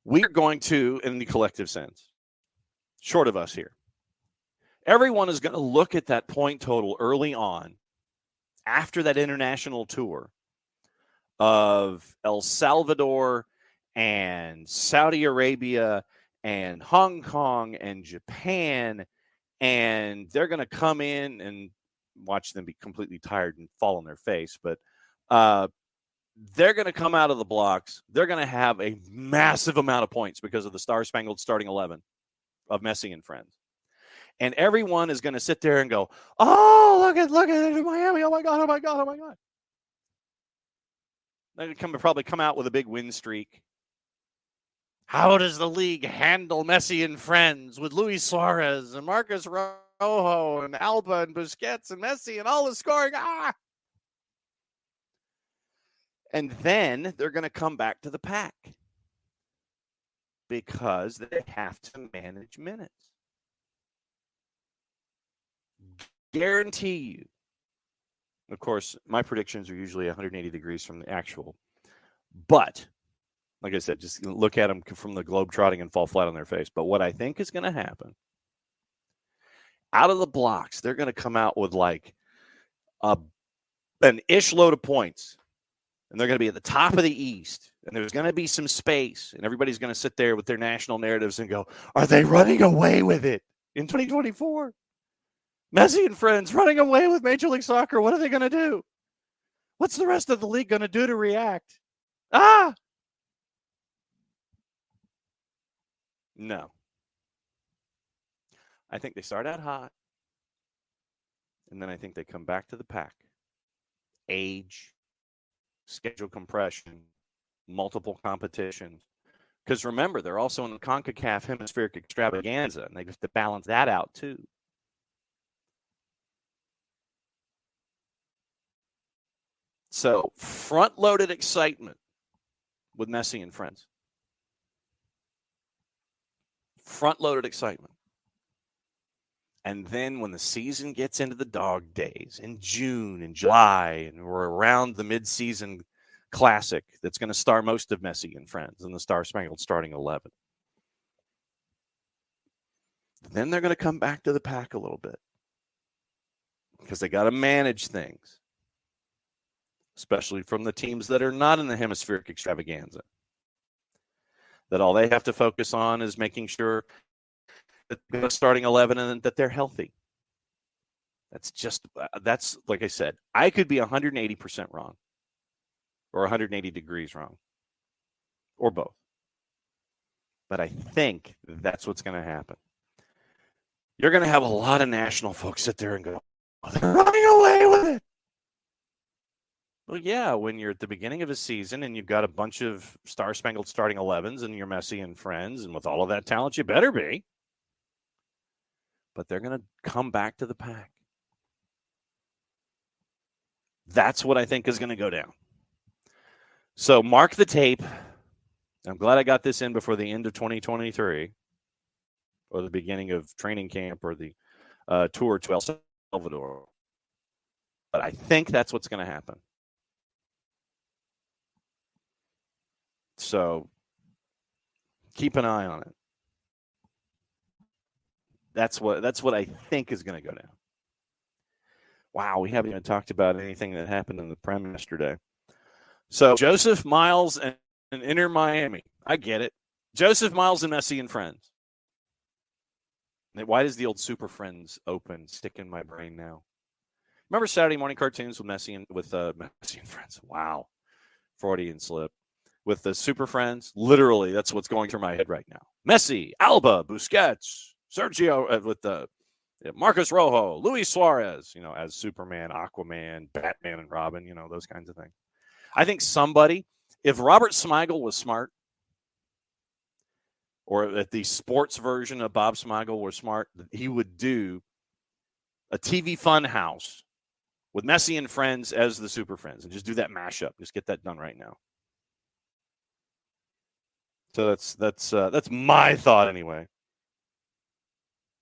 We're going to, in the collective sense, short of us here, everyone is going to look at that point total early on after that international tour of El Salvador and Saudi Arabia and Hong Kong and Japan, and they're going to come in and watch them be completely tired and fall on their face. But they're going to come out of the blocks. They're going to have a massive amount of points because of the star-spangled starting 11 of Messi and friends. And everyone is going to sit there and go, oh, look at Miami. Oh, my God, oh, my God, oh, my God. They're going to probably come out with a big win streak. How does the league handle Messi and friends with Luis Suarez and Marcus Rojo and Alba and Busquets and Messi and all the scoring? And then they're going to come back to the pack because they have to manage minutes. Guarantee you. Of course, my predictions are usually 180 degrees from the actual. But, like I said, just look at them from the globe trotting and fall flat on their face. But what I think is going to happen, out of the blocks, they're going to come out with like an ish load of points. And they're going to be at the top of the East. And there's going to be some space. And everybody's going to sit there with their national narratives and go, are they running away with it in 2024? Messi and friends running away with Major League Soccer. What are they going to do? What's the rest of the league going to do to react? No. I think they start out hot. And then I think they come back to the pack. Age, schedule compression, multiple competitions. Because remember, they're also in the CONCACAF Hemispheric Extravaganza, and they have to balance that out too. So, front-loaded excitement with Messi and friends. Front-loaded excitement. And then when the season gets into the dog days in June and July, and we're around the mid-season classic that's going to star most of Messi and friends and the Star-Spangled starting 11. Then they're going to come back to the pack a little bit because they got to manage things, especially from the teams that are not in the Hemispheric Extravaganza. That all they have to focus on is making sure that they're starting 11 and that they're healthy. That's like I said, I could be 180% wrong or 180 degrees wrong or both. But I think that's what's going to happen. You're going to have a lot of national folks sit there and go, oh, they're running away with it. Well, yeah, when you're at the beginning of a season and you've got a bunch of star-spangled starting 11s and you're Messi and friends, and with all of that talent, you better be. But they're going to come back to the pack. That's what I think is going to go down. So mark the tape. I'm glad I got this in before the end of 2023. or the beginning of training camp or the tour to El Salvador. But I think that's what's going to happen. So keep an eye on it. That's what I think is going to go down. Wow, we haven't even talked about anything that happened in the Prem yesterday. So Josef, Miles, and Inter Miami. I get it. Josef, Miles, and Messi and Friends. Why does the old Super Friends Open stick in my brain now? Remember Saturday morning cartoons with Messi and Friends? Wow, Freudian slip. With the Super Friends, literally, that's what's going through my head right now. Messi, Alba, Busquets, Sergio, with the Marcus Rojo, Luis Suarez, as Superman, Aquaman, Batman, and Robin, those kinds of things. I think if Robert Smigel was smart, or that the sports version of Bob Smigel were smart, he would do a TV fun house with Messi and Friends as the Super Friends and just do that mashup. Just get that done right now. So that's my thought anyway.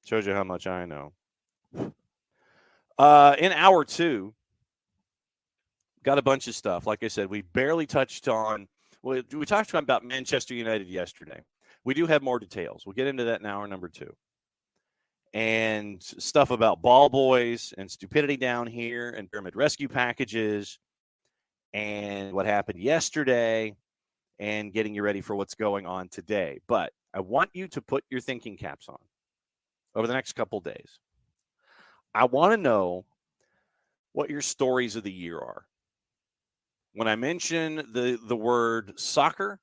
Shows you how much I know. In hour 2, got a bunch of stuff. Like I said, we barely touched on. We talked about Manchester United yesterday. We do have more details. We'll get into that in hour number 2. And stuff about ball boys and stupidity down here and pyramid rescue packages and what happened yesterday and getting you ready for what's going on today. But I want you to put your thinking caps on over the next couple days. I want to know what your stories of the year are. When I mention the word soccer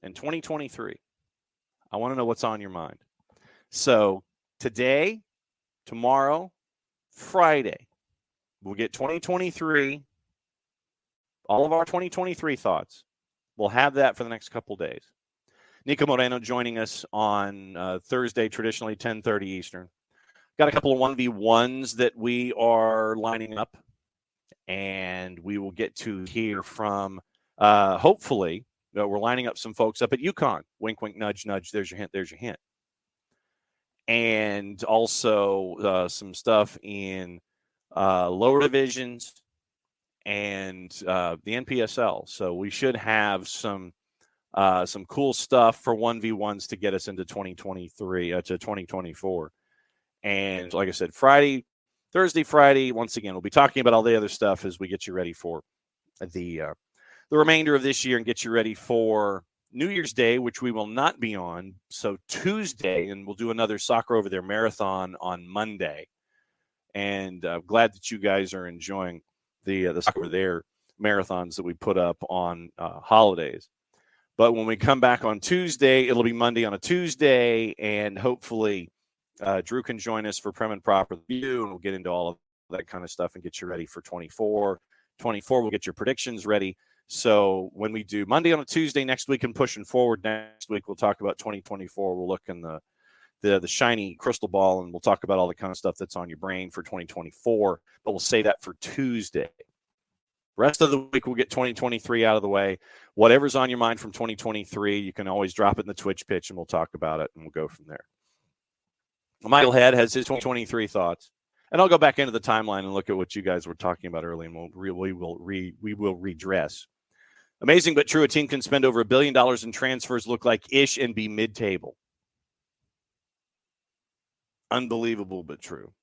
in 2023, I want to know what's on your mind. So today, tomorrow, Friday, we'll get 2023, all of our 2023 thoughts. We'll have that for the next couple days. Nico Moreno joining us on Thursday, traditionally 10:30 Eastern. Got a couple of 1v1s that we are lining up, and we will get to hear from, hopefully, we're lining up some folks up at UConn. Wink, wink, nudge, nudge. There's your hint. There's your hint. And also some stuff in lower divisions and the NPSL. So we should have some cool stuff for 1v1s to get us into 2023 to 2024. And like I said, Thursday, Friday, once again, we'll be talking about all the other stuff as we get you ready for the remainder of this year and get you ready for New Year's Day, which we will not be on. So Tuesday, and we'll do another Soccer Over There marathon on Monday. And I'm glad that you guys are enjoying the Soccer Over There marathons that we put up on holidays. But when we come back on Tuesday, it'll be Monday on a Tuesday, and hopefully Drew can join us for Prem and Proper Review, and we'll get into all of that kind of stuff and get you ready for 24. 24, we'll get your predictions ready. So when we do Monday on a Tuesday next week and pushing forward next week, we'll talk about 2024. We'll look in the shiny crystal ball, and we'll talk about all the kind of stuff that's on your brain for 2024. But we'll say that for Tuesday. Rest of the week, we'll get 2023 out of the way. Whatever's on your mind from 2023, you can always drop it in the Twitch pitch, and we'll talk about it, and we'll go from there. Michael Head has his 2023 thoughts. And I'll go back into the timeline and look at what you guys were talking about earlier, and we will redress. Amazing but true. A team can spend over $1 billion in transfers, look like ish, and be mid-table. Unbelievable but true.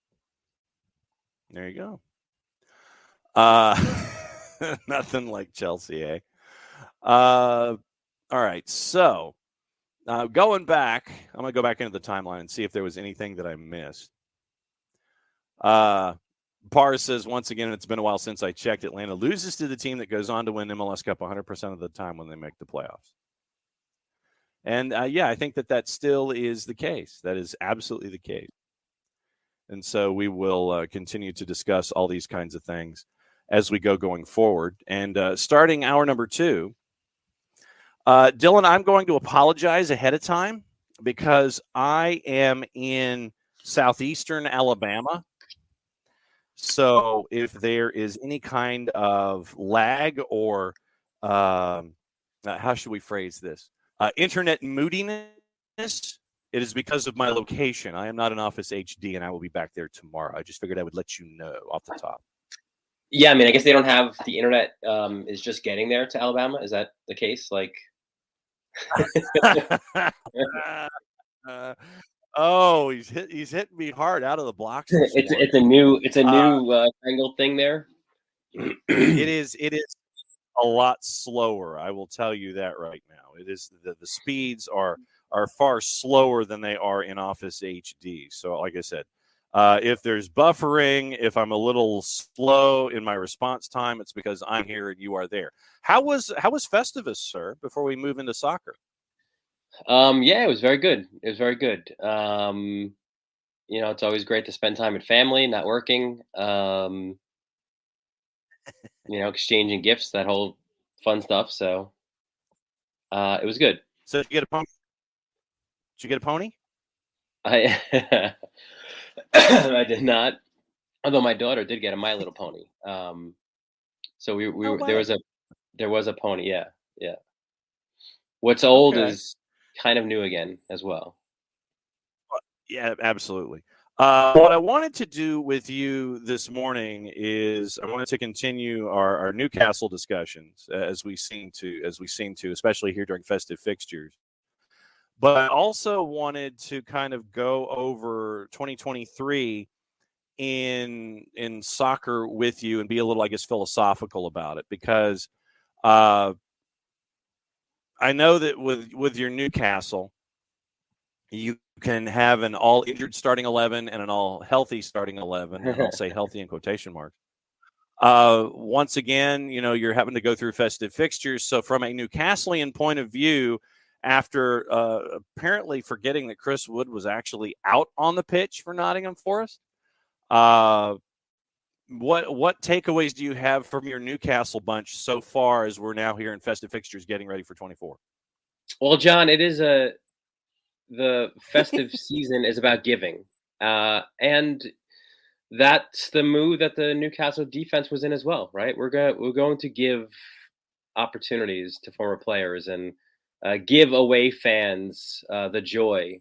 There you go. Nothing like Chelsea, eh? All right. So going back, I'm going to go back into the timeline and see if there was anything that I missed. Parr says, once again, it's been a while since I checked. Atlanta loses to the team that goes on to win MLS Cup 100% of the time when they make the playoffs. And, I think that still is the case. That is absolutely the case. And so we will continue to discuss all these kinds of things as we go going forward. And starting hour number 2, Dylan, I'm going to apologize ahead of time because I am in southeastern Alabama. So if there is any kind of lag or how should we phrase this? Internet moodiness, It is because of my location. I am not in Office HD, and I will be back there tomorrow. I just figured I would let you know off the top. Yeah, I mean, I guess they don't have the internet. Is just getting there to Alabama. Is that the case? Like, oh, he's hitting me hard out of the blocks. it's a new angled thing there. It is a lot slower. I will tell you that right now. It is the speeds are far slower than they are in Office HD. So, like I said, if there's buffering, if I'm a little slow in my response time, it's because I'm here and you are there. How was Festivus, sir? Before we move into soccer. Yeah, it was very good. It was very good. It's always great to spend time with family, not working. Exchanging gifts, that whole fun stuff. So it was good. So did you get a pony? Did you get a pony? I I did not. Although my daughter did get a My Little Pony. So wow. there was a pony. Yeah. What's old is kind of new again as well. Yeah, absolutely. What I wanted to do with you this morning is I wanted to continue our Newcastle discussions as we seem to, especially here during festive fixtures. But I also wanted to kind of go over 2023 in soccer with you and be a little, I guess, philosophical about it, because I know that with your Newcastle, you can have an all injured starting 11 and an all healthy starting 11, and I'll say healthy in quotation marks. Once again, you're having to go through festive fixtures. So from a Newcastleian point of view, after apparently forgetting that Chris Wood was actually out on the pitch for Nottingham Forest, what takeaways do you have from your Newcastle bunch so far as we're now here in festive fixtures getting ready for 24? Well, John, it is the festive season is about giving. And that's the mood that the Newcastle defense was in as well, right? We're going to give opportunities to former players and give away fans the joy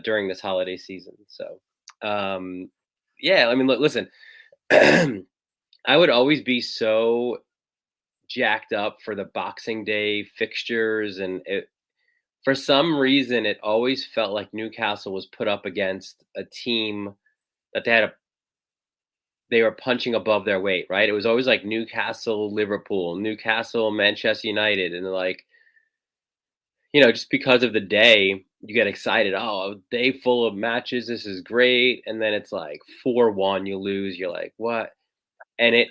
during this holiday season. So, yeah, I mean, listen, I would always be so jacked up for the Boxing Day fixtures, and for some reason, it always felt like Newcastle was put up against a team that they were punching above their weight, right? It was always like Newcastle, Liverpool, Newcastle, Manchester United. And like, just because of the day, you get excited. Oh, a day full of matches. This is great. And then it's like 4-1, you lose. You're like, what? And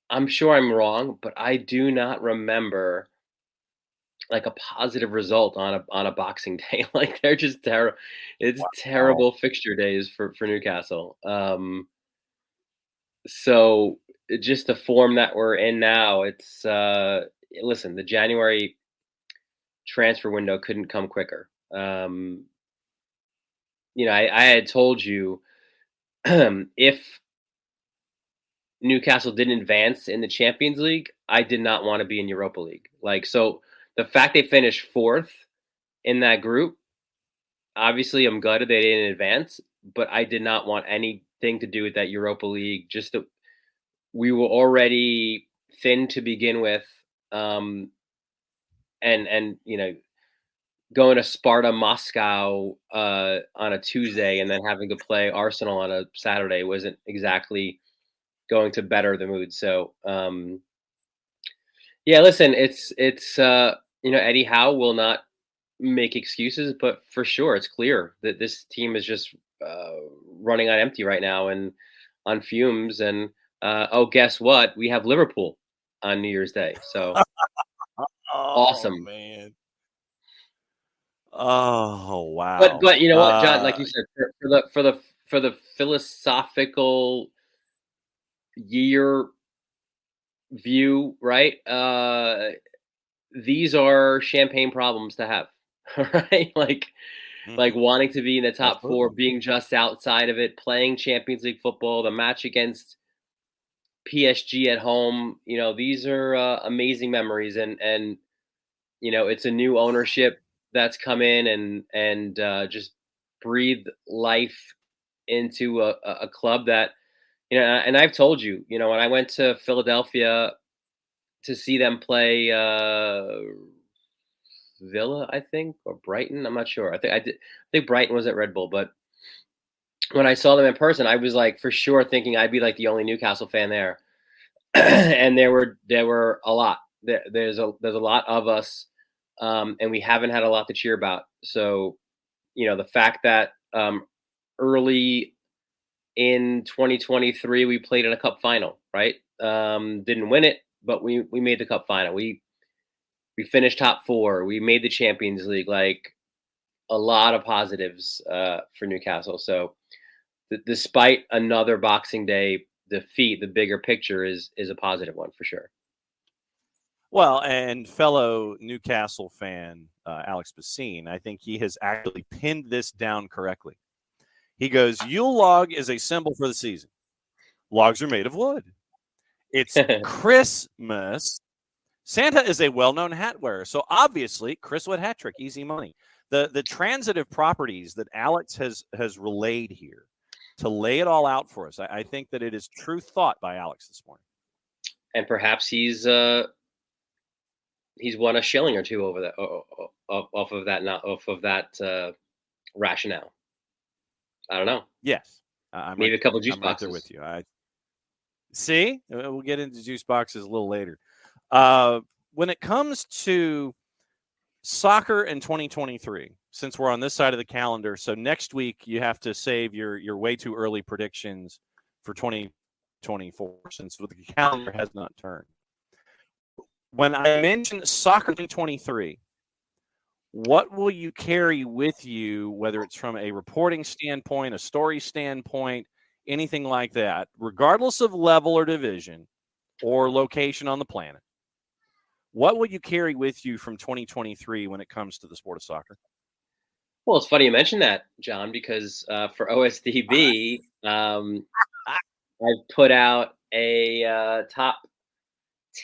I'm sure I'm wrong, but I do not remember like a positive result on a Boxing Day. Like they're just terrible. It's terrible fixture days for Newcastle. So just the form that we're in now, it's listen, the January transfer window couldn't come quicker. I had told you if Newcastle didn't advance in the Champions League, I did not want to be in Europa League. Like, so the fact they finished 4th in that group, obviously I'm gutted they didn't advance, but I did not want anything to do with that Europa League. Just that we were already thin to begin with. And going to Sparta Moscow on a Tuesday and then having to play Arsenal on a Saturday wasn't exactly going to better the mood. So, yeah, listen, it's Eddie Howe will not make excuses, but for sure, it's clear that this team is just running on empty right now and on fumes. And guess what? We have Liverpool on New Year's Day. So awesome, man. Oh wow! But you know what, John? Like you said, for the philosophical year view, right? These are champagne problems to have, right? Like wanting to be in the top 4, being just outside of it, playing Champions League football, the match against PSG at home. These are amazing memories, and it's a new ownership that's come in and just breathed life into a club that, and I've told you, when I went to Philadelphia to see them play Villa, I think, or Brighton. I'm not sure. I think Brighton was at Red Bull, but when I saw them in person, I was like for sure thinking I'd be like the only Newcastle fan there. And there were a lot. There's a lot of us, and we haven't had a lot to cheer about. So, the fact that early in 2023 we played in a cup final, right? Didn't win it, but we made the cup final. We finished top 4. We made the Champions League. Like a lot of positives for Newcastle. So despite another Boxing Day defeat, the bigger picture is a positive one for sure. Well, and fellow Newcastle fan Alex Bassine, I think he has actually pinned this down correctly. He goes, Yule log is a symbol for the season. Logs are made of wood. It's Christmas. Santa is a well-known hat wearer, so obviously Chris Wood hat trick, easy money. The transitive properties that Alex has relayed here to lay it all out for us, I think that it is true thought by Alex this morning. And perhaps he's won a shilling or two over that off of that rationale. I don't know. Yes, maybe a couple juice I'm boxes. Right there with you. See, we'll get into juice boxes a little later. When it comes to soccer in 2023, since we're on this side of the calendar, so next week you have to save your way too early predictions for 2024, since the calendar has not turned. When I mention soccer in 2023, what will you carry with you, whether it's from a reporting standpoint, a story standpoint, anything like that, regardless of level or division or location on the planet? What will you carry with you from 2023 when it comes to the sport of soccer? Well, it's funny you mentioned that, John, because for OSDB, I've put out a top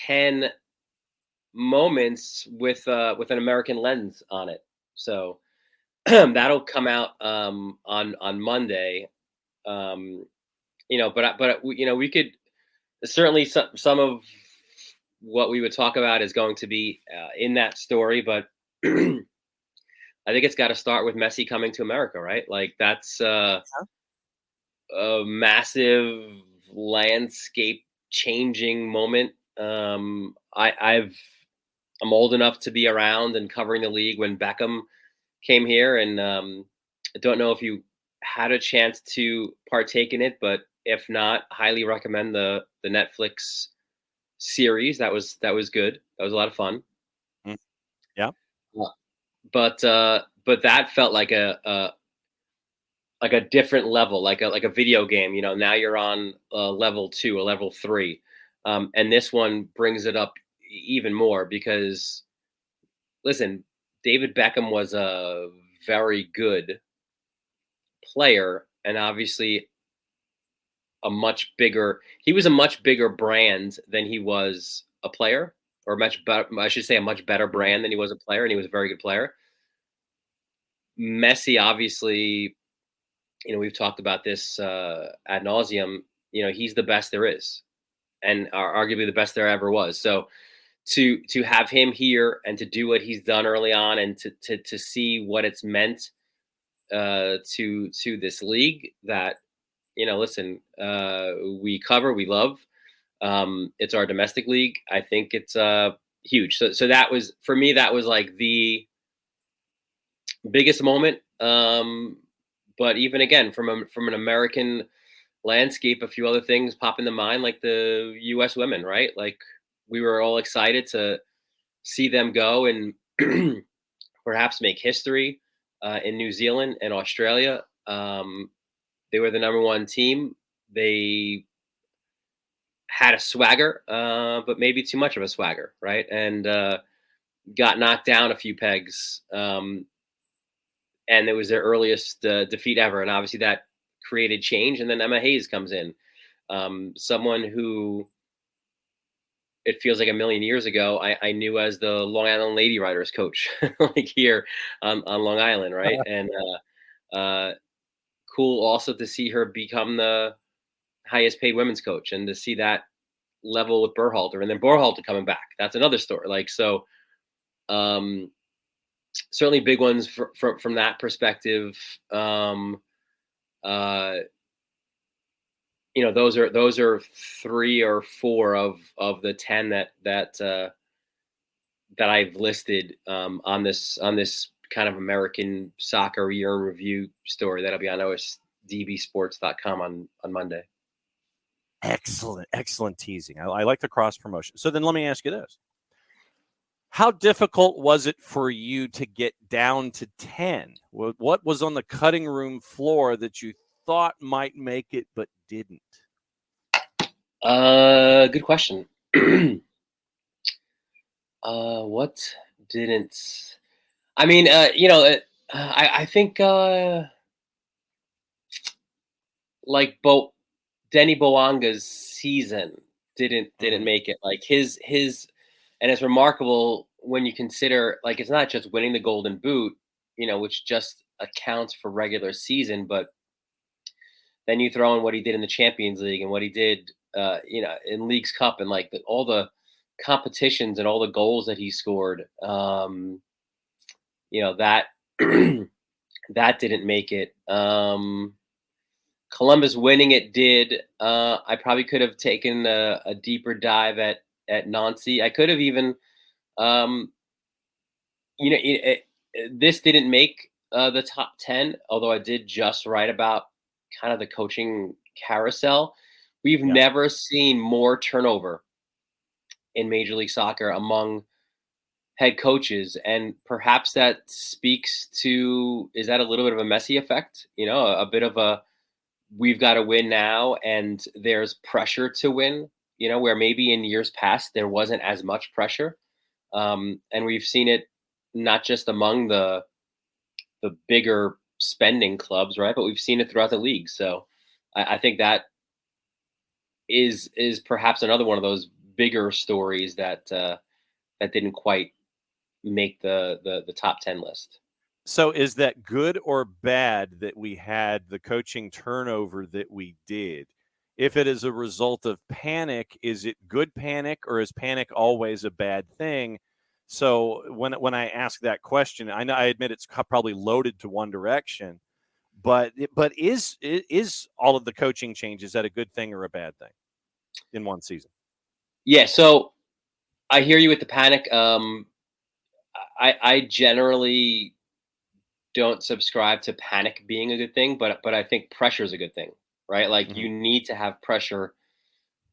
10 moments with an American lens on it. So that'll come out on Monday. But we could certainly some of what we would talk about is going to be in that story, but I think it's got to start with Messi coming to America, right? Like that's a massive landscape changing moment. I'm old enough to be around and covering the league when Beckham came here, and I don't know if you had a chance to partake in it, but if not, highly recommend the Netflix series. That was good. That was a lot of fun. Yeah. But that felt like a different level, like a video game. Now you're on level 2 or level 3, and this one brings it up even more because, listen, David Beckham was a very good player, and obviously he was a much bigger brand than he was a player, or I should say a much better brand than he was a player, and he was a very good player. Messi, obviously, we've talked about this ad nauseum. He's the best there is, and arguably the best there ever was. So to have him here and to do what he's done early on, and to see what it's meant to this league that, listen, we cover, we love. It's our domestic league. I think it's huge. So that was, for me, that was like the biggest moment. But even again, from an American landscape, a few other things pop into mind, like the U.S. women, right? Like we were all excited to see them go and perhaps make history in New Zealand and Australia. They were the number 1 team. They had a swagger, but maybe too much of a swagger, right? And got knocked down a few pegs. And it was their earliest defeat ever. And obviously that created change. And then Emma Hayes comes in, someone who it feels like a million years ago, I knew as the Long Island Lady Riders coach, like here on Long Island, right? And cool also to see her become the highest paid women's coach, and to see that level with Berhalter, and then Berhalter coming back. That's another story. Like, so certainly big ones from that perspective. Those are 3 or 4 of the 10 that I've listed on this kind of American soccer year in review story that'll be on osdbsports.com on Monday. Excellent teasing. I like the cross promotion. So then let me ask you this. How difficult was it for you to get down to 10? What was on the cutting room floor that you thought might make it but didn't? Good question. What didn't? I mean, I think like Denny Boanga's season didn't make it. Like his, and it's remarkable when you consider, like, it's not just winning the Golden Boot, which just accounts for regular season, but then you throw in what he did in the Champions League and what he did, in Leagues Cup, and like all the competitions and all the goals that he scored. That that didn't make it. Columbus winning it did. I probably could have taken a deeper dive at Nancy. I could have even, this didn't make the top 10, although I did just write about kind of the coaching carousel. We've never seen more turnover in Major League Soccer among head coaches, and perhaps that speaks to, is that a little bit of a Messi effect? A bit of a, we've got to win now, and there's pressure to win, where maybe in years past there wasn't as much pressure. And we've seen it not just among the bigger spending clubs, right? But we've seen it throughout the league. So I think that is perhaps another one of those bigger stories that didn't quite make the top 10 list. So is that good or bad that we had the coaching turnover that we did? If it is a result of panic, is it good panic, or is panic always a bad thing? So when I ask that question, I admit it's probably loaded to one direction, but is all of the coaching changes that a good thing or a bad thing in one season? Yeah, so I hear you with the panic. I generally don't subscribe to panic being a good thing, but I think pressure is a good thing, right? Like, you need to have pressure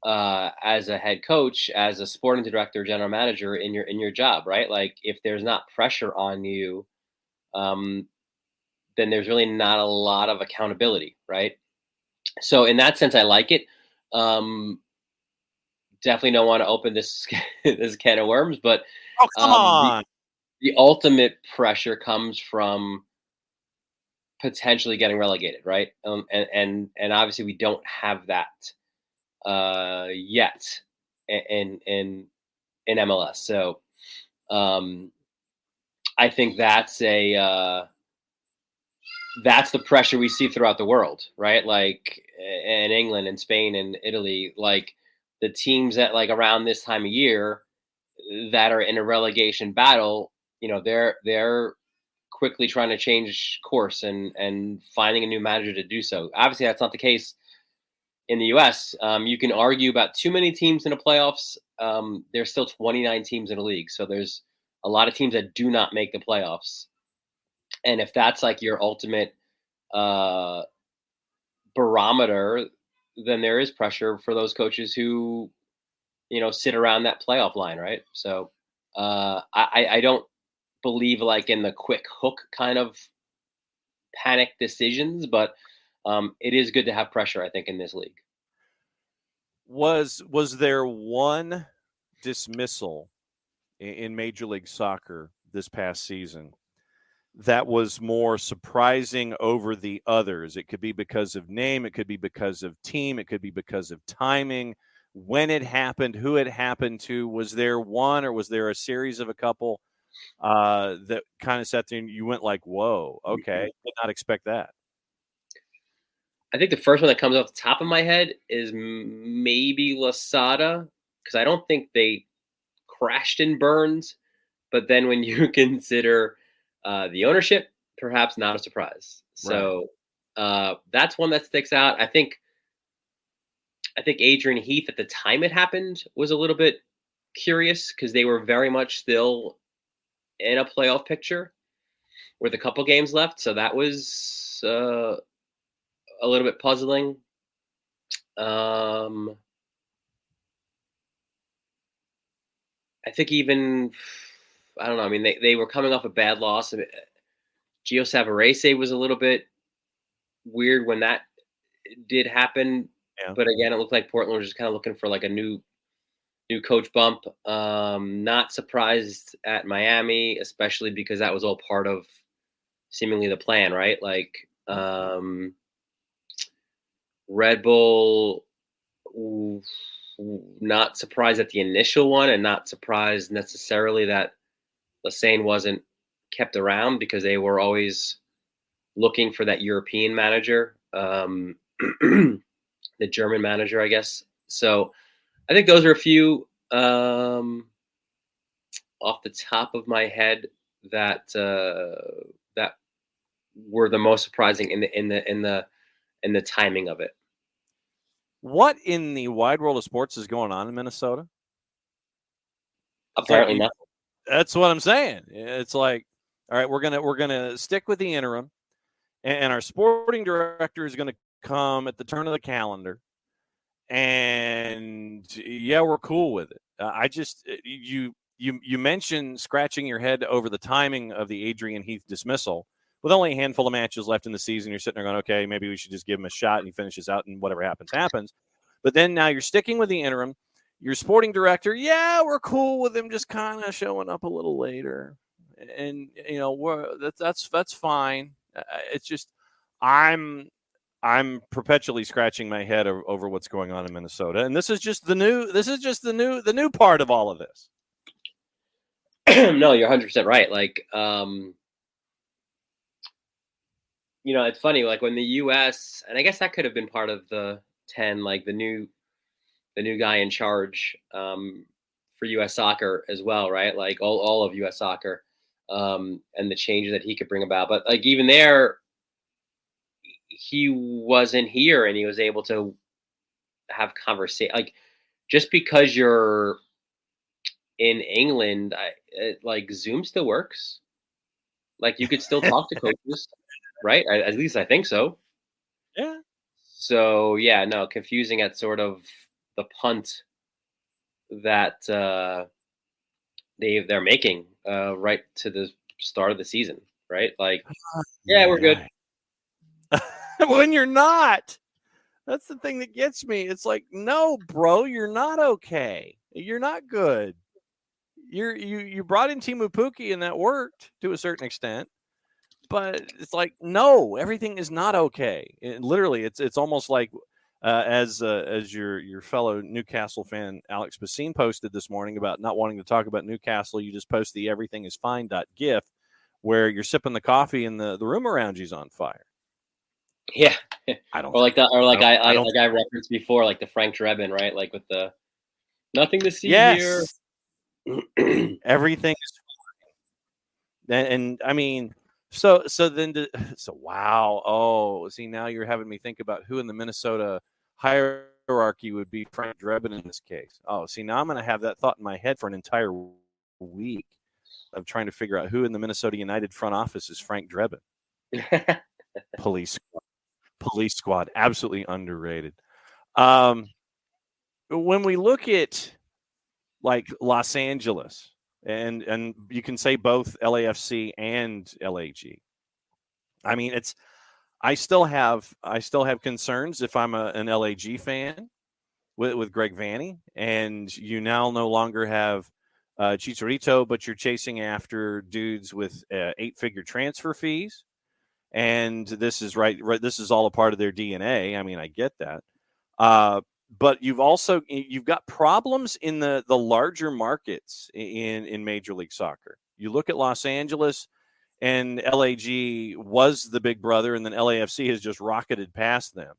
as a head coach, as a sporting director, general manager in your job, right? Like, if there's not pressure on you, then there's really not a lot of accountability, right? So in that sense, I like it. Definitely don't want to open this this can of worms, but come on. The ultimate pressure comes from potentially getting relegated, right? And obviously we don't have that yet in MLS. So I think that's the pressure we see throughout the world, right? Like in England and Spain and Italy, like the teams that, like, around this time of year that are in a relegation battle, they're quickly trying to change course and finding a new manager to do so. Obviously, that's not the case in the U.S. You can argue about too many teams in the playoffs. There's still 29 teams in the league, so there's a lot of teams that do not make the playoffs. And if that's like your ultimate barometer, then there is pressure for those coaches who, sit around that playoff line, right? So I don't believe like in the quick hook kind of panic decisions, but it is good to have pressure, I think, in this league. Was there one dismissal in Major League Soccer this past season that was more surprising over the others? It could be because of name, it could be because of team, it could be because of timing. when it happened, who it happened to. Was there one or was there a series of a couple that kind of sat there and you went like, whoa, okay, did not expect that? I think the first one that comes off the top of my head is maybe Lasada, because I don't think they crashed and burned. But then when you consider the ownership, perhaps not a surprise. So that's one that sticks out. I think Adrian Heath at the time it happened was a little bit curious because they were very much still in a playoff picture with a couple games left. So that was a little bit puzzling. I think even, I don't know. I mean, they were coming off a bad loss. Gio Savarese was a little bit weird when that did happen. Yeah. But again, it looked like Portland was just kind of looking for like a new coach bump. Not surprised at Miami, especially because that was all part of seemingly the plan, right? Like Red Bull, not surprised at the initial one, and not surprised necessarily that Lassane wasn't kept around because they were always looking for that European manager, the German manager, I guess. So I think those are a few off the top of my head that that were the most surprising in the timing of it. What in the wide world of sports is going on in Minnesota? Apparently nothing. That's what I'm saying. It's like, all right, we're gonna stick with the interim, and our sporting director is gonna come at the turn of the calendar, and yeah, we're cool with it. I just you mentioned scratching your head over the timing of the Adrian Heath dismissal. With only a handful of matches left in the season, you're sitting there going, okay, maybe we should just give him a shot and he finishes out and whatever happens, happens. But then now you're sticking with the interim. Your sporting director, yeah, we're cool with him just kind of showing up a little later. And, you know, that's fine. It's just I'm perpetually scratching my head over what's going on in Minnesota. And this is just the new part of all of this. No, you're 100% right. Like, you know, it's funny, like when the U.S., and I guess that could have been part of the 10, like the new guy in charge for U.S. soccer as well, right? Like all of U.S. soccer and the changes that he could bring about. But like even there, he wasn't here and he was able to have conversation. Like just because you're in England, like Zoom still works. Like you could still talk to coaches. Right? At least I think so. Yeah. So, yeah, no, confusing at sort of the punt that they're making right to the start of the season, right? Like, yeah, we're good. When you're not. That's the thing that gets me. It's like, no, bro, you're not okay. You're not good. You brought in Timu Pukki and that worked to a certain extent. But it's like, no, everything is not okay. Literally, it's almost like as your fellow Newcastle fan Alex Bassine posted this morning about not wanting to talk about Newcastle. You just post the everything is fine .gif where you're sipping the coffee and the room around you's on fire. Yeah, I don't. Or like that, or like I referenced before, like the Frank Drebin, right? Like with the nothing to see here. Everything is fine. And I mean. So wow. Oh, see, now you're having me think about who in the Minnesota hierarchy would be Frank Drebin in this case. Oh, see, now I'm going to have that thought in my head for an entire week of trying to figure out who in the Minnesota United front office is Frank Drebin. Police squad, absolutely underrated. When we look at like Los Angeles, and you can say both LAFC and LAG. I mean, I still have concerns if I'm an LAG fan with Greg Vanney, and you now no longer have Chicharito, but you're chasing after dudes with 8-figure transfer fees, and this is right. This is all a part of their DNA. I mean, I get that. but you've got problems in the larger markets in Major League Soccer. You look at Los Angeles, and LAG was the big brother, and then LAFC has just rocketed past them.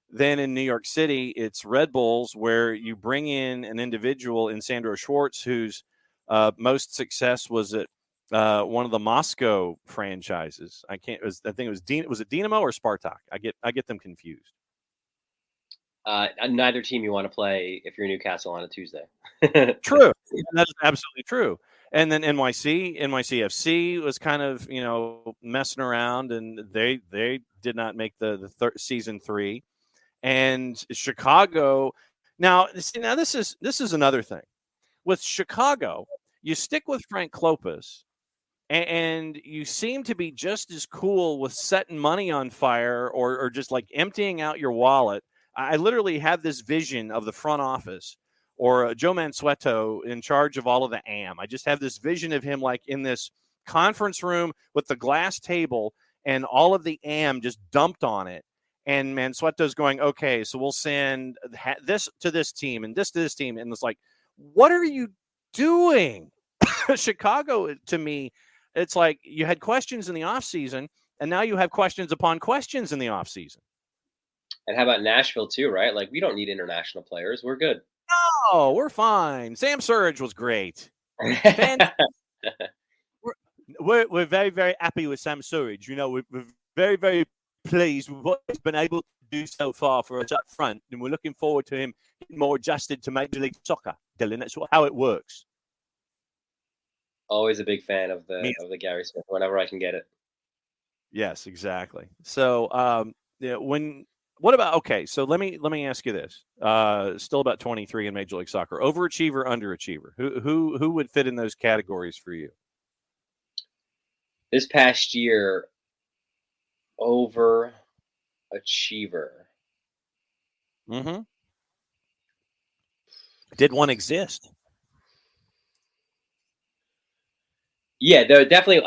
Then in New York City, it's Red Bulls, where you bring in an individual in Sandro Schwartz, whose most success was at one of the Moscow franchises. I think it was Dinamo or Spartak? I get them confused. Neither team you want to play if you're Newcastle on a Tuesday. True. That's absolutely true. And then NYCFC was kind of, messing around, and they did not make the season 3. And Chicago, now this is another thing. With Chicago, you stick with Frank Klopas, and you seem to be just as cool with setting money on fire or just like emptying out your wallet. I literally have this vision of the front office or Joe Mansueto in charge of all of the AM. I just have this vision of him like in this conference room with the glass table and all of the AM just dumped on it. And Mansueto's going, okay, so we'll send this to this team and this to this team. And it's like, what are you doing? Chicago, to me, it's like you had questions in the offseason, and now you have questions upon questions in the offseason. And how about Nashville too, right? Like, we don't need international players. We're good. Oh, we're fine. Sam Surridge was great. We're very, very happy with Sam Surridge. We're very, very pleased with what he's been able to do so far for us up front, and we're looking forward to him getting more adjusted to Major League Soccer, Dylan. That's how it works. Always a big fan of the Gary Smith whenever I can get it. Yes, exactly. So, what about, okay, so let me ask you this. Still about 23 in Major League Soccer. Overachiever, underachiever. Who would fit in those categories for you? This past year, overachiever. Mm-hmm. Did one exist? Yeah, there definitely.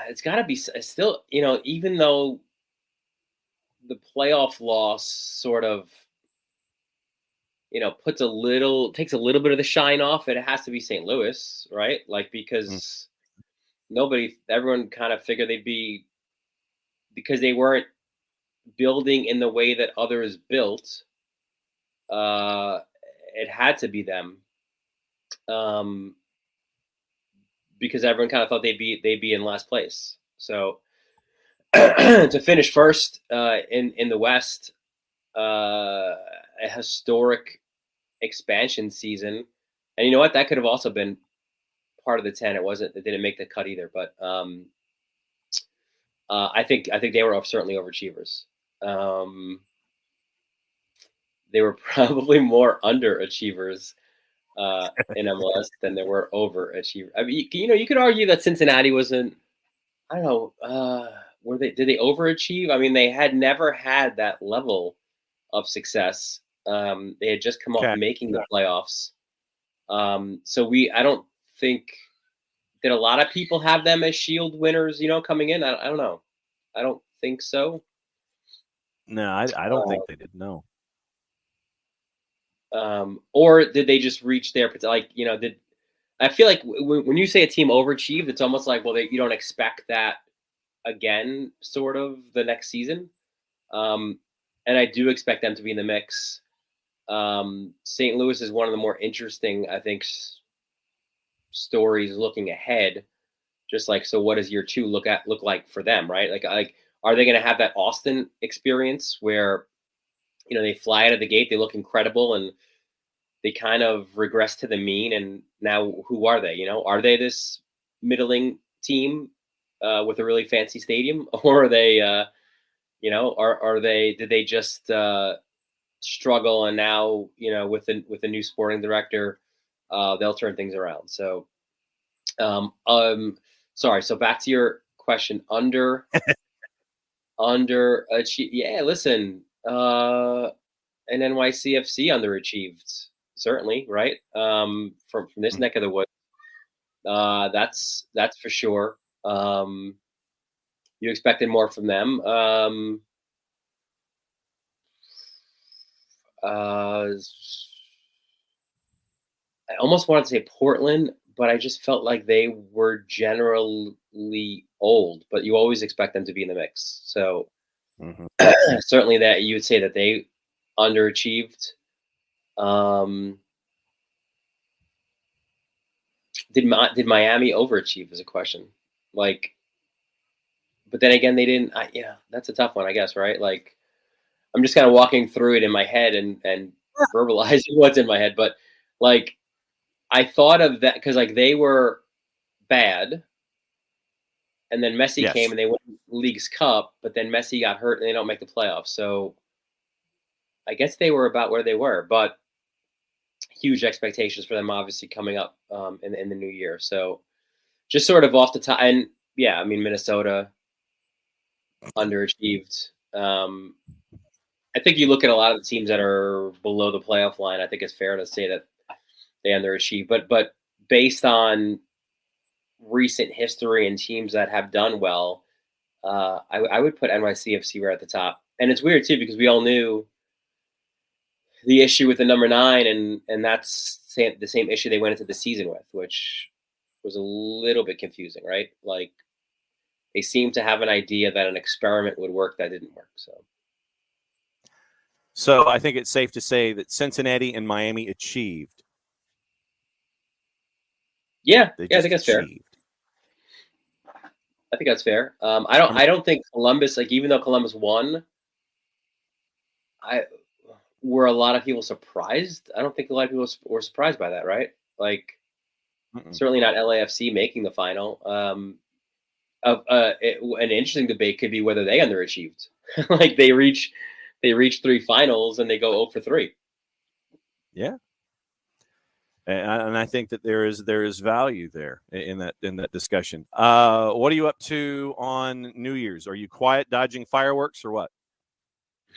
It's got to be still. Even though the playoff loss sort of, takes a little bit of the shine off, it has to be St. Louis, right? Like, because everyone kind of figured they'd be, because they weren't building in the way that others built. It had to be them. Because everyone kind of thought they'd be in last place. So to finish first in the West, a historic expansion season, and you know what? That could have also been part of the 10. It didn't make the cut either. But I think they were certainly overachievers. They were probably more underachievers in MLS than there were overachievers. I mean, you could argue that Cincinnati wasn't. I don't know. Did they overachieve? I mean, they had never had that level of success. They had just come off making the playoffs. So I don't think, did a lot of people have them as Shield winners, coming in? I don't know. I don't think so. No, I don't think they did. No. Or did they just reach their, I feel like when you say a team overachieved, it's almost like, well, you don't expect that again, sort of, the next season. And I do expect them to be in the mix. St. Louis is one of the more interesting, I think, stories looking ahead. Just like, so what does year 2 look like for them, right? Like, are they going to have that Austin experience where, they fly out of the gate, they look incredible, and they kind of regress to the mean, and now who are they? Are they this middling team with a really fancy stadium, or are they, did they just struggle, and now, with the new sporting director, they'll turn things around. So, sorry. So back to your question, underachieved. Yeah, listen, an NYCFC underachieved. Certainly, right? From this neck of the woods, that's for sure. You expected more from them. I almost wanted to say Portland, but I just felt like they were generally old, but you always expect them to be in the mix. So certainly that you would say that they underachieved. Did Miami overachieve is a question. Like, but then again, they didn't. Yeah, that's a tough one, I guess, right? Like, I'm just kind of walking through it in my head and verbalizing what's in my head. But like, I thought of that because like they were bad, and then Messi came and they won League's Cup, but then Messi got hurt and they don't make the playoffs. So I guess they were about where they were, but huge expectations for them obviously coming up in the new year. So just sort of off the top, and yeah, I mean Minnesota underachieved. I think you look at a lot of the teams that are below the playoff line. I think it's fair to say that they underachieved, but based on recent history and teams that have done well, I would put NYCFC right at the top. And it's weird too because we all knew the issue with the number 9, and that's the same issue they went into the season with, which was a little bit confusing, right? Like they seemed to have an idea that an experiment would work that didn't work. So I think it's safe to say that Cincinnati and Miami achieved. Yeah, I think that's fair. I think that's fair. I don't think Columbus, like even though Columbus won, were a lot of people surprised. I don't think a lot of people were surprised by that, right? Like certainly not LAFC making the final. An interesting debate could be whether they underachieved. Like they reach 3 finals and they go 0 for 3. Yeah. And I think that there is value there in that discussion. What are you up to on New Year's? Are you quiet, dodging fireworks, or what?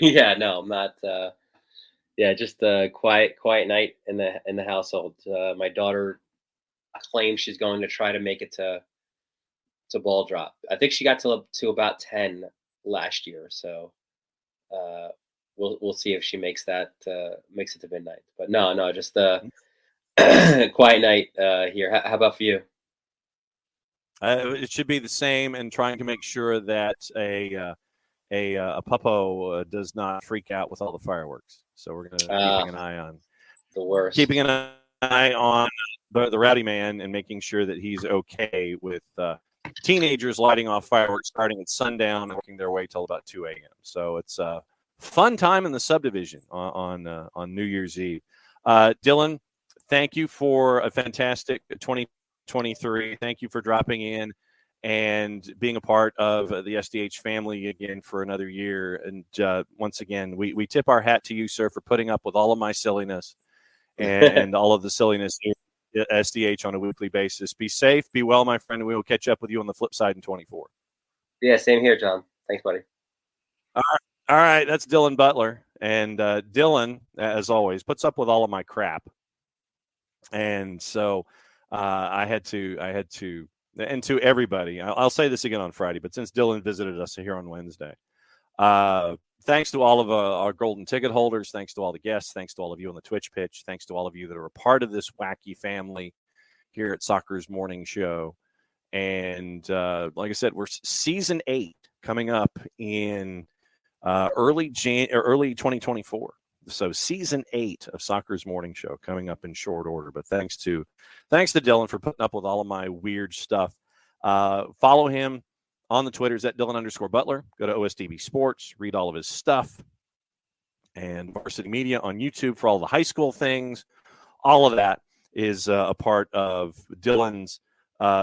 Yeah, no, I'm not. Just a quiet night in the household. My daughter claims she's going to try to make it to ball drop. I think she got to about 10 last year, so we'll see if she makes it to midnight. But no, just quiet night here. How about for you? It should be the same, and trying to make sure that a puppo does not freak out with all the fireworks. So we're going to keeping an eye on the worst. Keeping an eye on the rowdy man and making sure that he's okay with teenagers lighting off fireworks starting at sundown and working their way till about 2 a.m. So it's a fun time in the subdivision on New Year's Eve. Dylan, thank you for a fantastic 2023. Thank you for dropping in and being a part of the SDH family again for another year. And once again, we tip our hat to you, sir, for putting up with all of my silliness and all of the silliness here at SDH on a weekly basis. Be safe, be well, my friend, and we will catch up with you on the flip side in 24. Yeah, same here, John. Thanks, buddy. All right, that's Dylan Butler. And Dylan, as always, puts up with all of my crap. And so I had to, and to everybody, I'll say this again on Friday, but since Dylan visited us here on Wednesday, thanks to all of our golden ticket holders, thanks to all the guests, thanks to all of you on the Twitch pitch, thanks to all of you that are a part of this wacky family here at Soccer's Morning Show. And like I said, we're season 8 coming up in early 2024. So season 8 of Soccer's Morning Show coming up in short order. But thanks to Dylan for putting up with all of my weird stuff. Follow him on the Twitters at Dylan_Butler. Go to OSDB Sports, read all of his stuff. And Varsity Media on YouTube for all the high school things. All of that is a part of Dylan's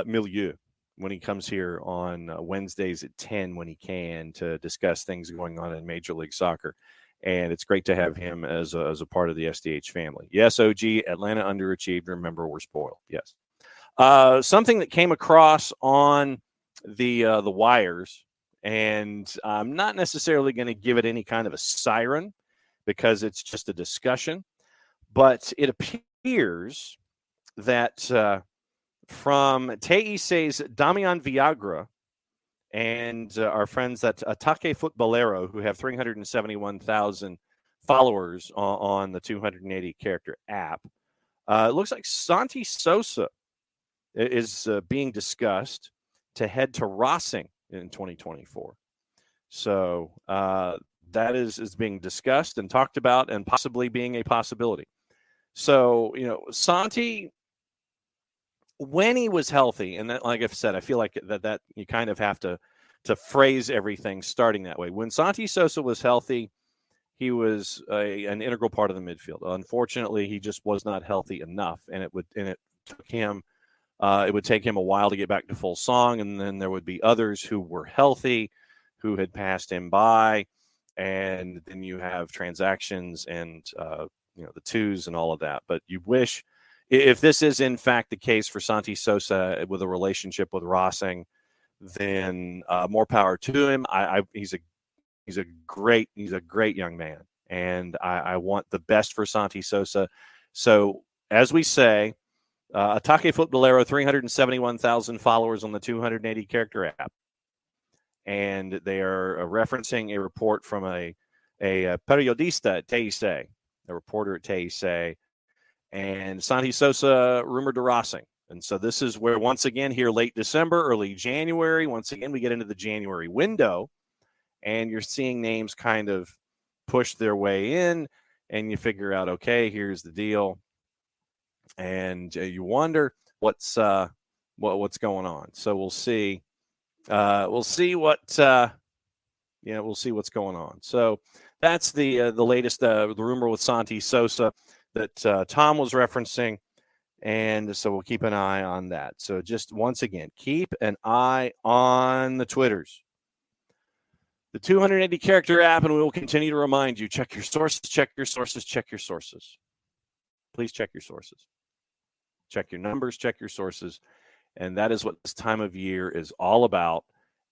milieu when he comes here on Wednesdays at 10 when he can to discuss things going on in Major League Soccer. And it's great to have him as a part of the SDH family. Yes, OG, Atlanta underachieved. Remember, we're spoiled. Yes. Something that came across on the wires, and I'm not necessarily going to give it any kind of a siren because it's just a discussion, but it appears that from Teise's Damian Viagra and our friends at Ataque Futbolero, who have 371,000 followers on the 280 character app. It looks like Santi Sosa is being discussed to head to Racing in 2024. So that is being discussed and talked about and possibly being a possibility. So, Santi, when he was healthy, and that, like I've said, I feel like that you kind of have to phrase everything starting that way. When Santi Sosa was healthy, he was an integral part of the midfield. Unfortunately, he just was not healthy enough, and it took him. It would take him a while to get back to full song, and then there would be others who were healthy, who had passed him by, and then you have transactions and the twos and all of that. But you wish, if this is in fact the case for Santi Sosa with a relationship with Racing, then more power to him. He's a great young man, and I want the best for Santi Sosa. So as we say, Ataque Futbolero, 371,000 followers on the 280 character app, and they are referencing a report from a periodista at TIC, a reporter at TIC, and Santi Sosa rumored to Racing. And so this is where, once again, here late December, early January, once again, we get into the January window, and you're seeing names kind of push their way in, and you figure out, okay, here's the deal. And you wonder what's going on. So we'll see. We'll see what's going on. So that's the latest the rumor with Santi Sosa that Tom was referencing, and so we'll keep an eye on that. So just once again, keep an eye on the Twitters, the 280 character app, and we will continue to remind you: check your sources, check your sources, check your sources. Please check your sources. Check your numbers, check your sources. And that is what this time of year is all about.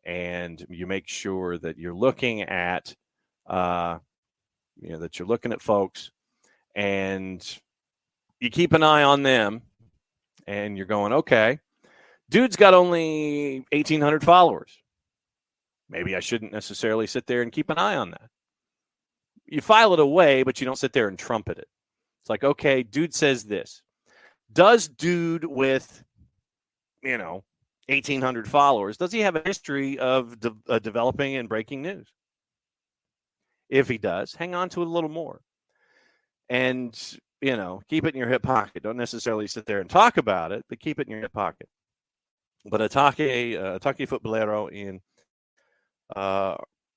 And you make sure that you're looking at, that you're looking at folks, and you keep an eye on them, and you're going, okay, dude's got only 1,800 followers. Maybe I shouldn't necessarily sit there and keep an eye on that. You file it away, but you don't sit there and trumpet it. It's like, okay, dude says this. Does dude with, 1,800 followers, does he have a history of developing and breaking news? If he does, hang on to it a little more. And, keep it in your hip pocket. Don't necessarily sit there and talk about it, but keep it in your hip pocket. But Ataque Futbolero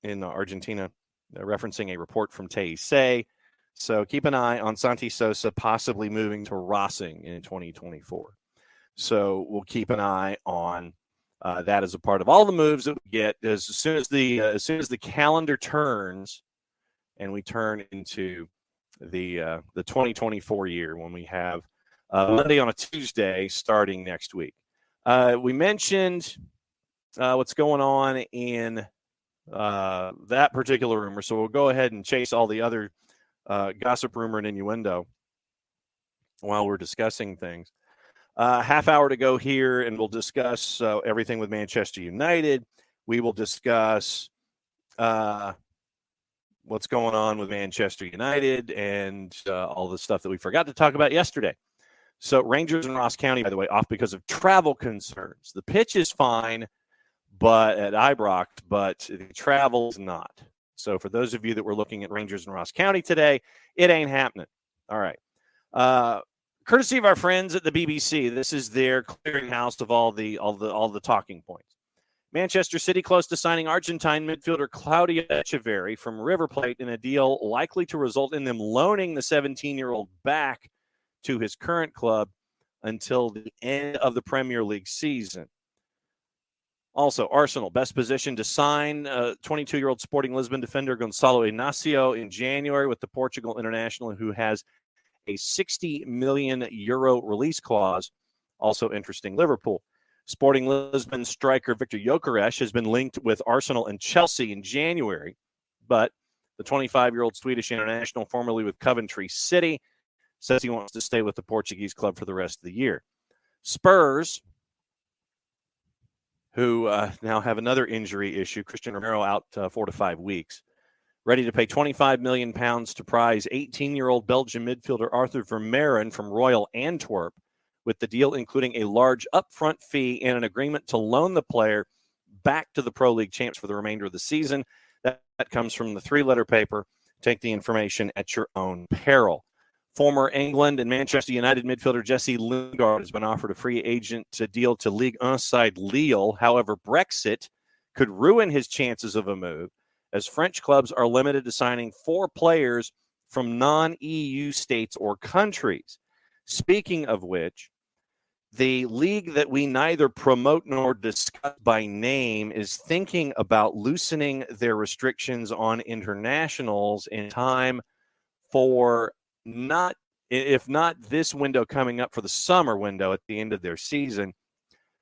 in Argentina, referencing a report from TIC. So keep an eye on Santi Sosa possibly moving to Racing in 2024. So we'll keep an eye on that as a part of all the moves that we get as soon as the calendar turns, and we turn into the 2024 year, when we have Monday on a Tuesday starting next week. We mentioned what's going on in that particular rumor, so we'll go ahead and chase all the other gossip, rumor, and innuendo while we're discussing things. Half hour to go here, and we'll discuss everything with Manchester United. We will discuss what's going on with Manchester United and all the stuff that we forgot to talk about yesterday. So Rangers and Ross County, by the way, off because of travel concerns. The pitch is fine, but at Ibrox, but the travel is not. So for those of you that were looking at Rangers and Ross County today, it ain't happening. All right. Courtesy of our friends at the BBC, this is their clearinghouse of all the talking points. Manchester City close to signing Argentine midfielder Claudio Echeverri from River Plate in a deal likely to result in them loaning the 17-year-old back to his current club until the end of the Premier League season. Also, Arsenal, best positioned to sign 22-year-old Sporting Lisbon defender Gonçalo Inácio in January with the Portugal international, who has a 60 million euro release clause. Also interesting, Liverpool. Sporting Lisbon striker Victor Gyökeres has been linked with Arsenal and Chelsea in January, but the 25-year-old Swedish international, formerly with Coventry City, says he wants to stay with the Portuguese club for the rest of the year. Spurs, who now have another injury issue, Christian Romero out 4 to 5 weeks. ready to pay £25 million to prize 18-year-old Belgian midfielder Arthur Vermeeren from Royal Antwerp, with the deal including a large upfront fee and an agreement to loan the player back to the Pro League champs for the remainder of the season. That comes from the three-letter paper. Take the information at your own peril. Former England and Manchester United midfielder Jesse Lingard has been offered a free agent deal to Ligue 1 side Lille. However, Brexit could ruin his chances of a move, as French clubs are limited to signing 4 players from non-EU states or countries. Speaking of which, the league that we neither promote nor discuss by name is thinking about loosening their restrictions on internationals in time for if not this window coming up, for the summer window at the end of their season,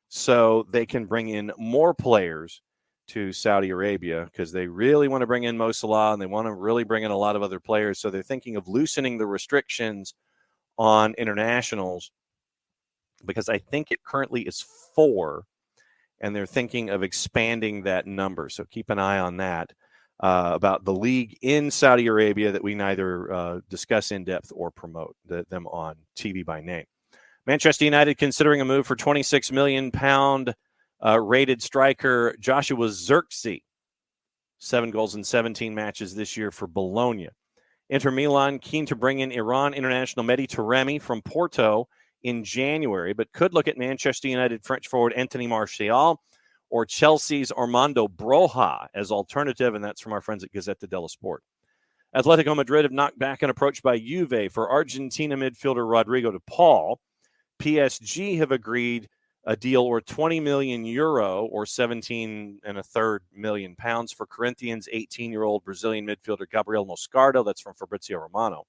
so they can bring in more players to Saudi Arabia, because they really want to bring in Mo Salah and they want to really bring in a lot of other players. So they're thinking of loosening the restrictions on internationals, because I think it currently is 4, and they're thinking of expanding that number. So keep an eye on that, about the league in Saudi Arabia that we neither discuss in depth or promote them on TV by name. Manchester United considering a move for £26 million rated striker Joshua Zirkzee. 7 goals in 17 matches this year for Bologna. Inter Milan keen to bring in Iran international Mehdi Taremi from Porto in January, but could look at Manchester United French forward Anthony Martial or Chelsea's Armando Broja as alternative, and that's from our friends at Gazzetta dello Sport. Atletico Madrid have knocked back an approach by Juve for Argentina midfielder Rodrigo de Paul. PSG have agreed a deal worth €20 million or £17.33 million for Corinthians' 18-year-old Brazilian midfielder Gabriel Moscardo. That's from Fabrizio Romano.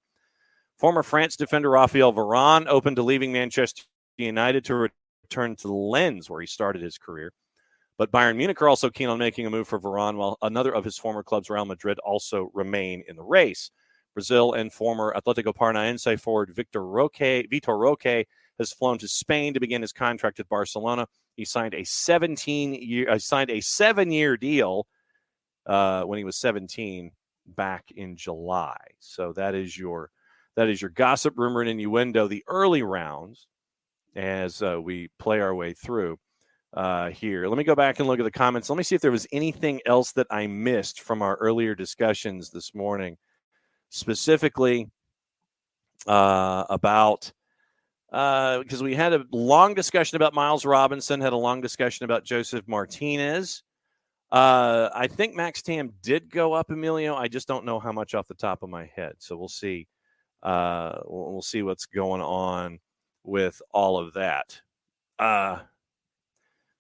Former France defender Raphael Varane open to leaving Manchester United to return to Lens, where he started his career. But Bayern Munich are also keen on making a move for Varane, while another of his former clubs, Real Madrid, also remain in the race. Brazil and former Atletico Paranaense forward Vitor Roque has flown to Spain to begin his contract at Barcelona. He signed a 7-year deal when he was 17 back in July. So that is your gossip, rumor, and innuendo, the early rounds, as we play our way through here. Let me go back and look at the comments. Let me see if there was anything else that I missed from our earlier discussions this morning, specifically about because we had a long discussion about Miles Robinson, had a long discussion about Josef Martinez. I think Max Tam did go up, Emilio. I just don't know how much off the top of my head. So we'll see. We'll see what's going on with all of that.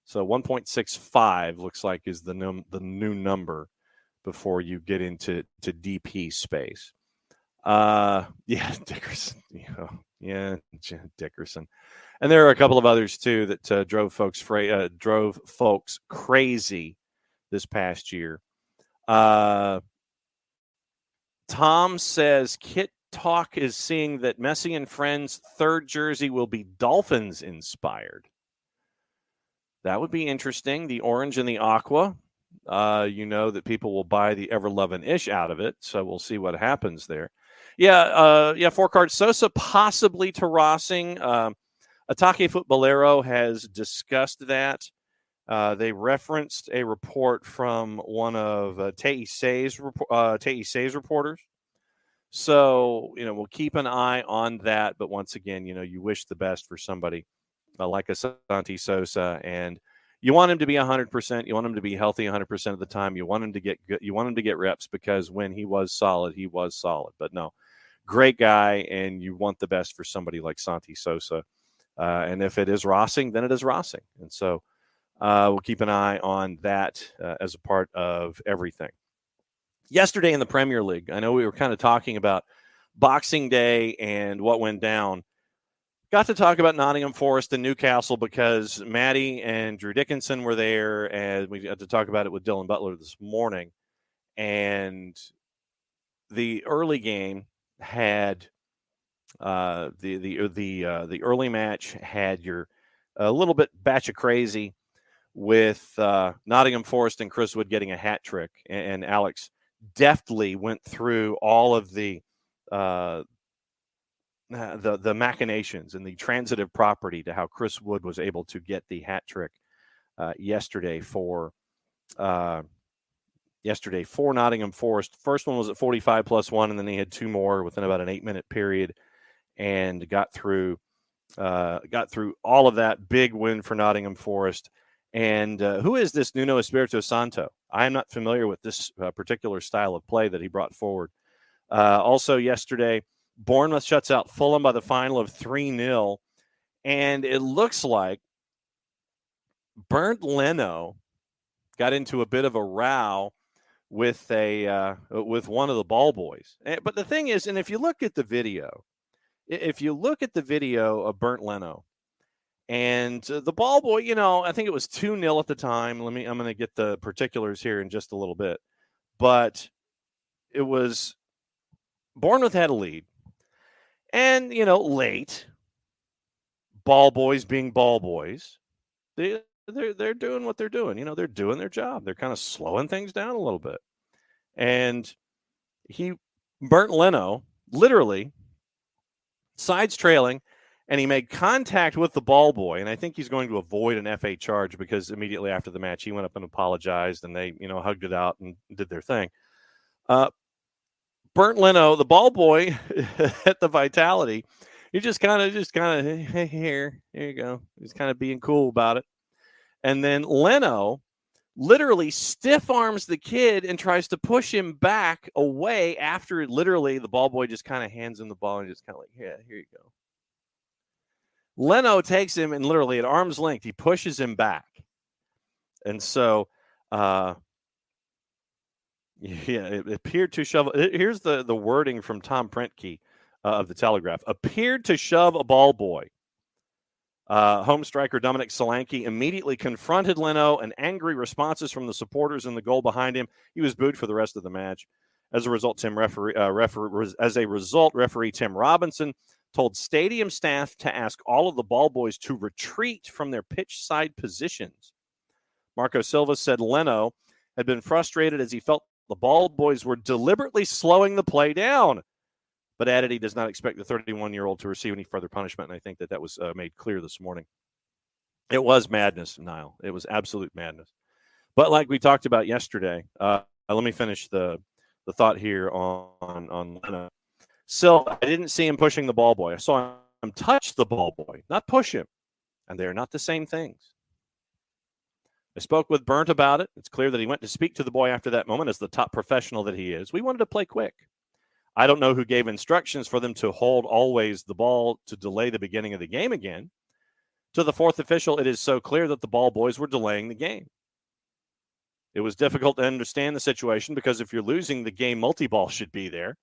So 1.65 looks like is the new number before you get into DP space. Dickerson. Dickerson. And there are a couple of others too that drove folks crazy this past year. Tom says Kit Talk is seeing that Messi and Friends' third jersey will be Dolphins inspired. That would be interesting. The orange and the aqua. That people will buy the ever-loving-ish out of it. So we'll see what happens there. Four-card Sosa possibly to Rossing. Atake Futbolero has discussed that. They referenced a report from one of TIC's reporters. So, we'll keep an eye on that. But once again, you wish the best for somebody like a Santi Sosa, and you want him to be 100%. You want him to be healthy 100% of the time. You want him to get good. You want him to get reps, because when he was solid, he was solid. But no, great guy, and you want the best for somebody like Santi Sosa. And if it is Rossing, then it is Rossing. And so we'll keep an eye on that as a part of everything. Yesterday in the Premier League, I know we were kind of talking about Boxing Day and what went down. Got to talk about Nottingham Forest and Newcastle because Maddie and Drew Dickinson were there, and we got to talk about it with Dylan Butler this morning. And the early game had the early match had a little bit batch of crazy with Nottingham Forest and Chris Wood getting a hat trick, and Alex deftly went through all of the machinations and the transitive property to how Chris Wood was able to get the hat trick yesterday for Nottingham Forest. First one was at 45+1, and then he had two more within about an 8-minute period, and got through all of that. Big win for Nottingham Forest. And who is this Nuno Espirito Santo? I am not familiar with this particular style of play that he brought forward. Also yesterday, Bournemouth shuts out Fulham by the final of 3-0, and it looks like Bernd Leno got into a bit of a row with one of the ball boys. But the thing is, and if you look at the video of Bernd Leno and the ball boy, I think it was 2-0 at the time. I'm going to get the particulars here in just a little bit, but it was Bournemouth had a lead, and late ball boys being ball boys, they're doing what they're doing. They're doing their job. They're kind of slowing things down a little bit. And Bernd Leno, literally sides trailing, and he made contact with the ball boy. And I think he's going to avoid an FA charge because immediately after the match, he went up and apologized, and they, hugged it out and did their thing. Bernd Leno, the ball boy at the Vitality, he just kind of, hey, here you go. He's kind of being cool about it. And then Leno literally stiff arms the kid and tries to push him back away after literally the ball boy just kind of hands him the ball and just kind of like, yeah, here you go. Leno takes him and literally at arm's length, he pushes him back. And so, it appeared to shove. Here's the wording from Tom Prentke of the Telegraph. Appeared to shove a ball boy. Home striker Dominic Solanke immediately confronted Leno, and angry responses from the supporters in the goal behind him. He was booed for the rest of the match. As a result, referee Tim Robinson told stadium staff to ask all of the ball boys to retreat from their pitch side positions. Marco Silva said Leno had been frustrated as he felt the ball boys were deliberately slowing the play down, but added he does not expect the 31-year-old to receive any further punishment, and I think that was made clear this morning. It was madness, Niall. It was absolute madness. But like we talked about yesterday, let me finish the thought here on Leno. Silva, I didn't see him pushing the ball boy. I saw him touch the ball boy, not push him, and they're not the same things. I spoke with Bernd about it. It's clear that he went to speak to the boy after that moment as the top professional that he is. We wanted to play quick. I don't know who gave instructions for them to hold always the ball to delay the beginning of the game again. To the fourth official, it is so clear that the ball boys were delaying the game. It was difficult to understand the situation because if you're losing, the game multi-ball should be there.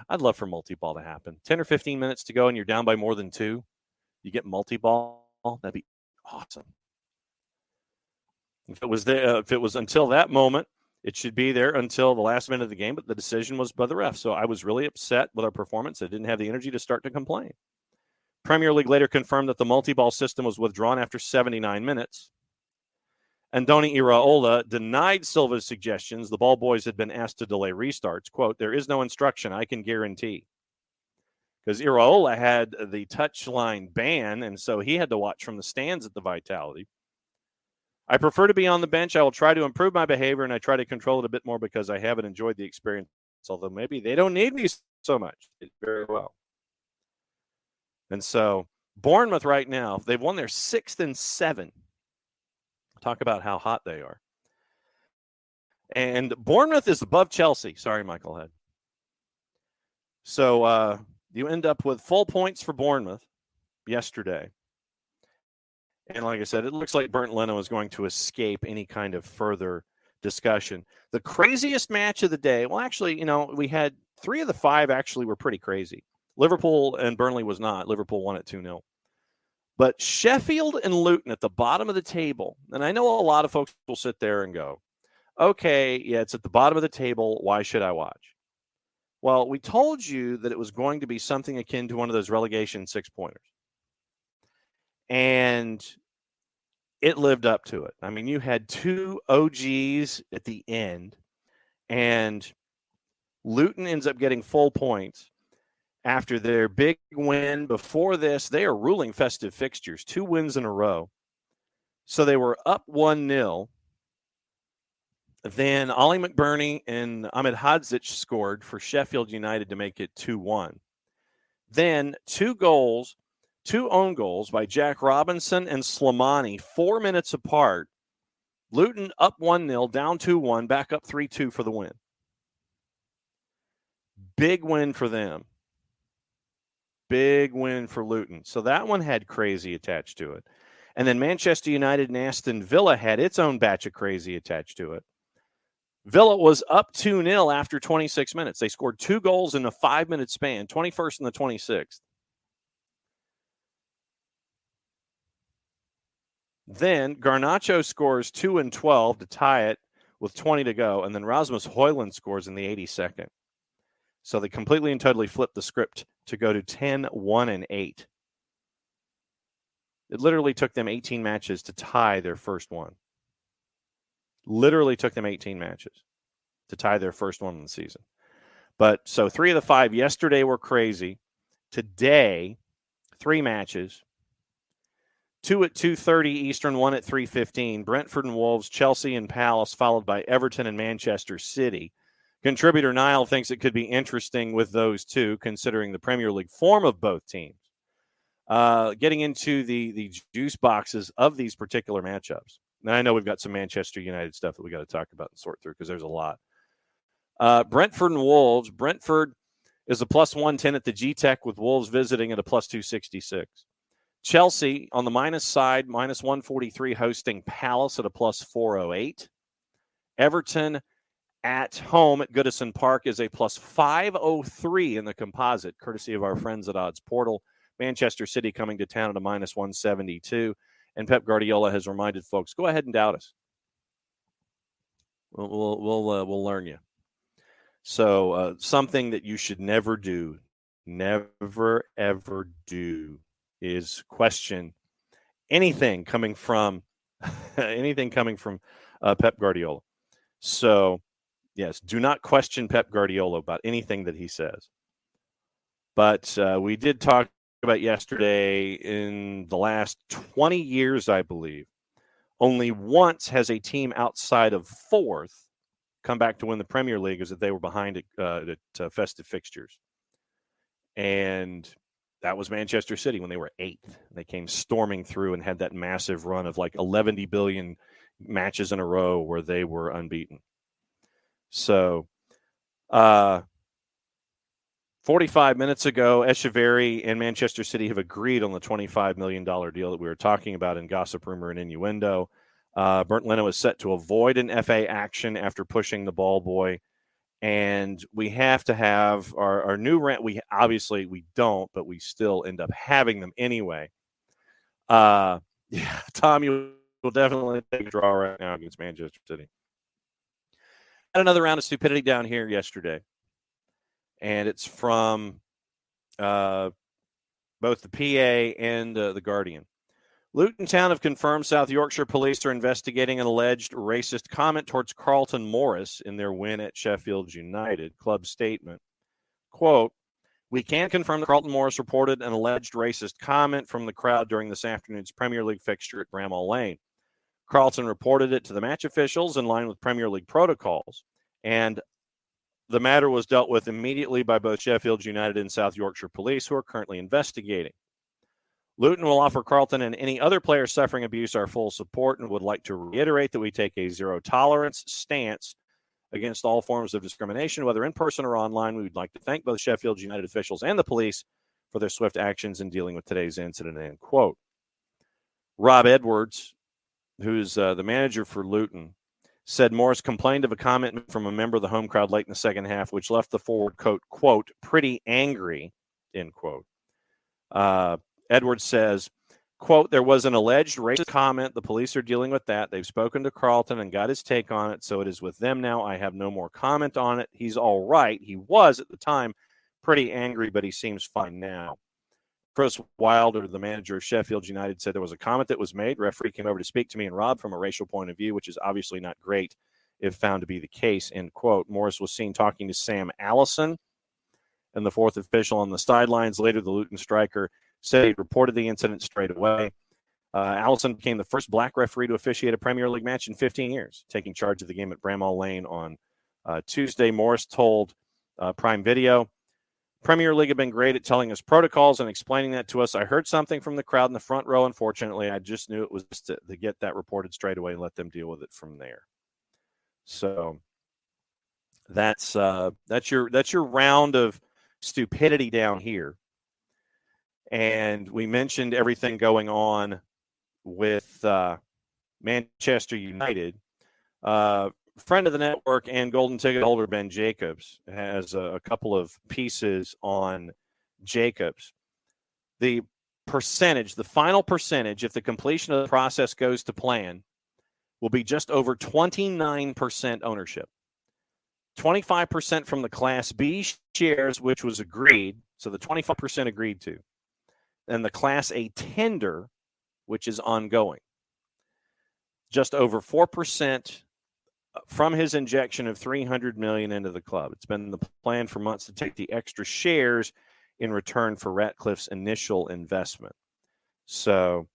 I'd love for multi-ball to happen. 10 or 15 minutes to go and you're down by more than 2. You get multi-ball. That'd be awesome. If it was until that moment, it should be there until the last minute of the game, but the decision was by the ref. So I was really upset with our performance. I didn't have the energy to start to complain. Premier League later confirmed that the multi-ball system was withdrawn after 79 minutes. Andoni Iraola denied Silva's suggestions. The ball boys had been asked to delay restarts. Quote, there is no instruction, I can guarantee. Because Iraola had the touchline ban, and so he had to watch from the stands at the Vitality. I prefer to be on the bench. I will try to improve my behavior, and I try to control it a bit more because I haven't enjoyed the experience, although maybe they don't need me so much. Very well. And so Bournemouth right now, they've won their 6th and 7. Talk about how hot they are. And Bournemouth is above Chelsea. Sorry, Michael Head. So you end up with full points for Bournemouth yesterday. And like I said, it looks like Bernd Leno is going to escape any kind of further discussion. The craziest match of the day, well, actually, we had 3 of the 5 actually were pretty crazy. Liverpool and Burnley was not. Liverpool won at 2-0. But Sheffield and Luton at the bottom of the table, and I know a lot of folks will sit there and go, okay, yeah, it's at the bottom of the table. Why should I watch? Well, we told you that it was going to be something akin to one of those relegation 6-pointers. And it lived up to it. I mean, you had 2 OGs at the end And Luton ends up getting full points after their big win. Before this, they are ruling festive fixtures, 2 wins in a row. So they were up 1-0. Then Ollie McBurney and Ahmed Hadzic scored for Sheffield United to make it 2-1. Then 2 own goals by Jack Robinson and Slimani, 4 minutes apart. Luton up 1-0, down 2-1, back up 3-2 for the win. Big win for them. Big win for Luton. So that one had crazy attached to it. And then Manchester United and Aston Villa had its own batch of crazy attached to it. Villa was up 2-0 after 26 minutes. They scored 2 goals in a 5-minute span, 21st and the 26th. Then Garnacho scores 2 and 12 to tie it with 20 to go. And then Rasmus Højlund scores in the 82nd. So they completely and totally flipped the script to go to 10, 1, and 8. It literally took them 18 matches to tie their first one. Literally took them 18 matches to tie their first one in the season. But so 3 of the 5 yesterday were crazy. Today, 3 matches. 2 at 2:30 Eastern, 1 at 3:15. Brentford and Wolves, Chelsea and Palace, followed by Everton and Manchester City. Contributor Niall thinks it could be interesting with those 2, considering the Premier League form of both teams. Getting into the juice boxes of these particular matchups. Now, I know we've got some Manchester United stuff that we got to talk about and sort through because there's a lot. Brentford and Wolves. Brentford is a plus 110 at the G-Tech with Wolves visiting at a plus 266. Chelsea on the minus side, minus 143, hosting Palace at a plus 408. Everton at home at Goodison Park is a plus 503 in the composite, courtesy of our friends at Odds Portal. Manchester City coming to town at a minus 172. And Pep Guardiola has reminded folks, go ahead and doubt us. We'll learn you. So something that you should never do, never, ever do, is question anything coming from Pep Guardiola. So, yes, do not question Pep Guardiola about anything that he says. But we did talk about yesterday, in the last 20 years, I believe, only once has a team outside of 4th come back to win the Premier League, is that they were behind at festive fixtures. And that was Manchester City when they were 8th. They came storming through and had that massive run of like 11 billion matches in a row where they were unbeaten. So, 45 minutes ago, Echeverry and Manchester City have agreed on the $25 million deal that we were talking about in gossip, rumor, and innuendo. Bernd Leno is set to avoid an FA action after pushing the ball boy. And we have to have our new rent. We don't, but we still end up having them anyway. Yeah, Tom, you will definitely take a draw right now against Manchester City. Had another round of stupidity down here yesterday. And it's from both the PA and the Guardian. Luton Town have confirmed South Yorkshire police are investigating an alleged racist comment towards Carlton Morris in their win at Sheffield United. Club statement, quote, "We can confirm that Carlton Morris reported an alleged racist comment from the crowd during this afternoon's Premier League fixture at Bramall Lane. Carlton reported it to the match officials in line with Premier League protocols, and the matter was dealt with immediately by both Sheffield United and South Yorkshire police, who are currently investigating. Luton will offer Carlton and any other player suffering abuse our full support and would like to reiterate that we take a zero-tolerance stance against all forms of discrimination, whether in person or online. We would like to thank both Sheffield United officials and the police for their swift actions in dealing with today's incident," end quote. Rob Edwards, who's the manager for Luton, said Morris complained of a comment from a member of the home crowd late in the second half, which left the forward, quote, "pretty angry," end quote. Edwards says, quote, "There was an alleged racist comment. The police are dealing with that. They've spoken to Carlton and got his take on it, so it is with them now. I have no more comment on it. He's all right. He was, at the time, pretty angry, but he seems fine now." Chris Wilder, the manager of Sheffield United, said there was a comment that was made. Referee came over to speak to me and Rob from a racial point of view, which is obviously not great. if found to be the case, end quote. Morris was seen talking to Sam Allison and the fourth official on the sidelines. Later, the Luton striker said he reported the incident straight away. Allison became the first black referee to officiate a Premier League match in 15 years, taking charge of the game at Bramall Lane on Tuesday. Morris told Prime Video, Premier League have been great at telling us protocols and explaining that to us. I heard something from the crowd in the front row. Unfortunately, I just knew it was just to get that reported straight away and let them deal with it from there. So that's your round of stupidity down here. And we mentioned everything going on with Manchester United. Friend of the network and golden ticket holder Ben Jacobs has a couple of pieces on Jacobs. The final percentage, if the completion of the process goes to plan, will be just over 29% ownership. 25% from the Class B shares, which was agreed, so the 25% agreed to, and the Class A tender, which is ongoing. Just over 4% from his injection of $300 million into the club. It's been the plan for months to take the extra shares in return for Ratcliffe's initial investment. So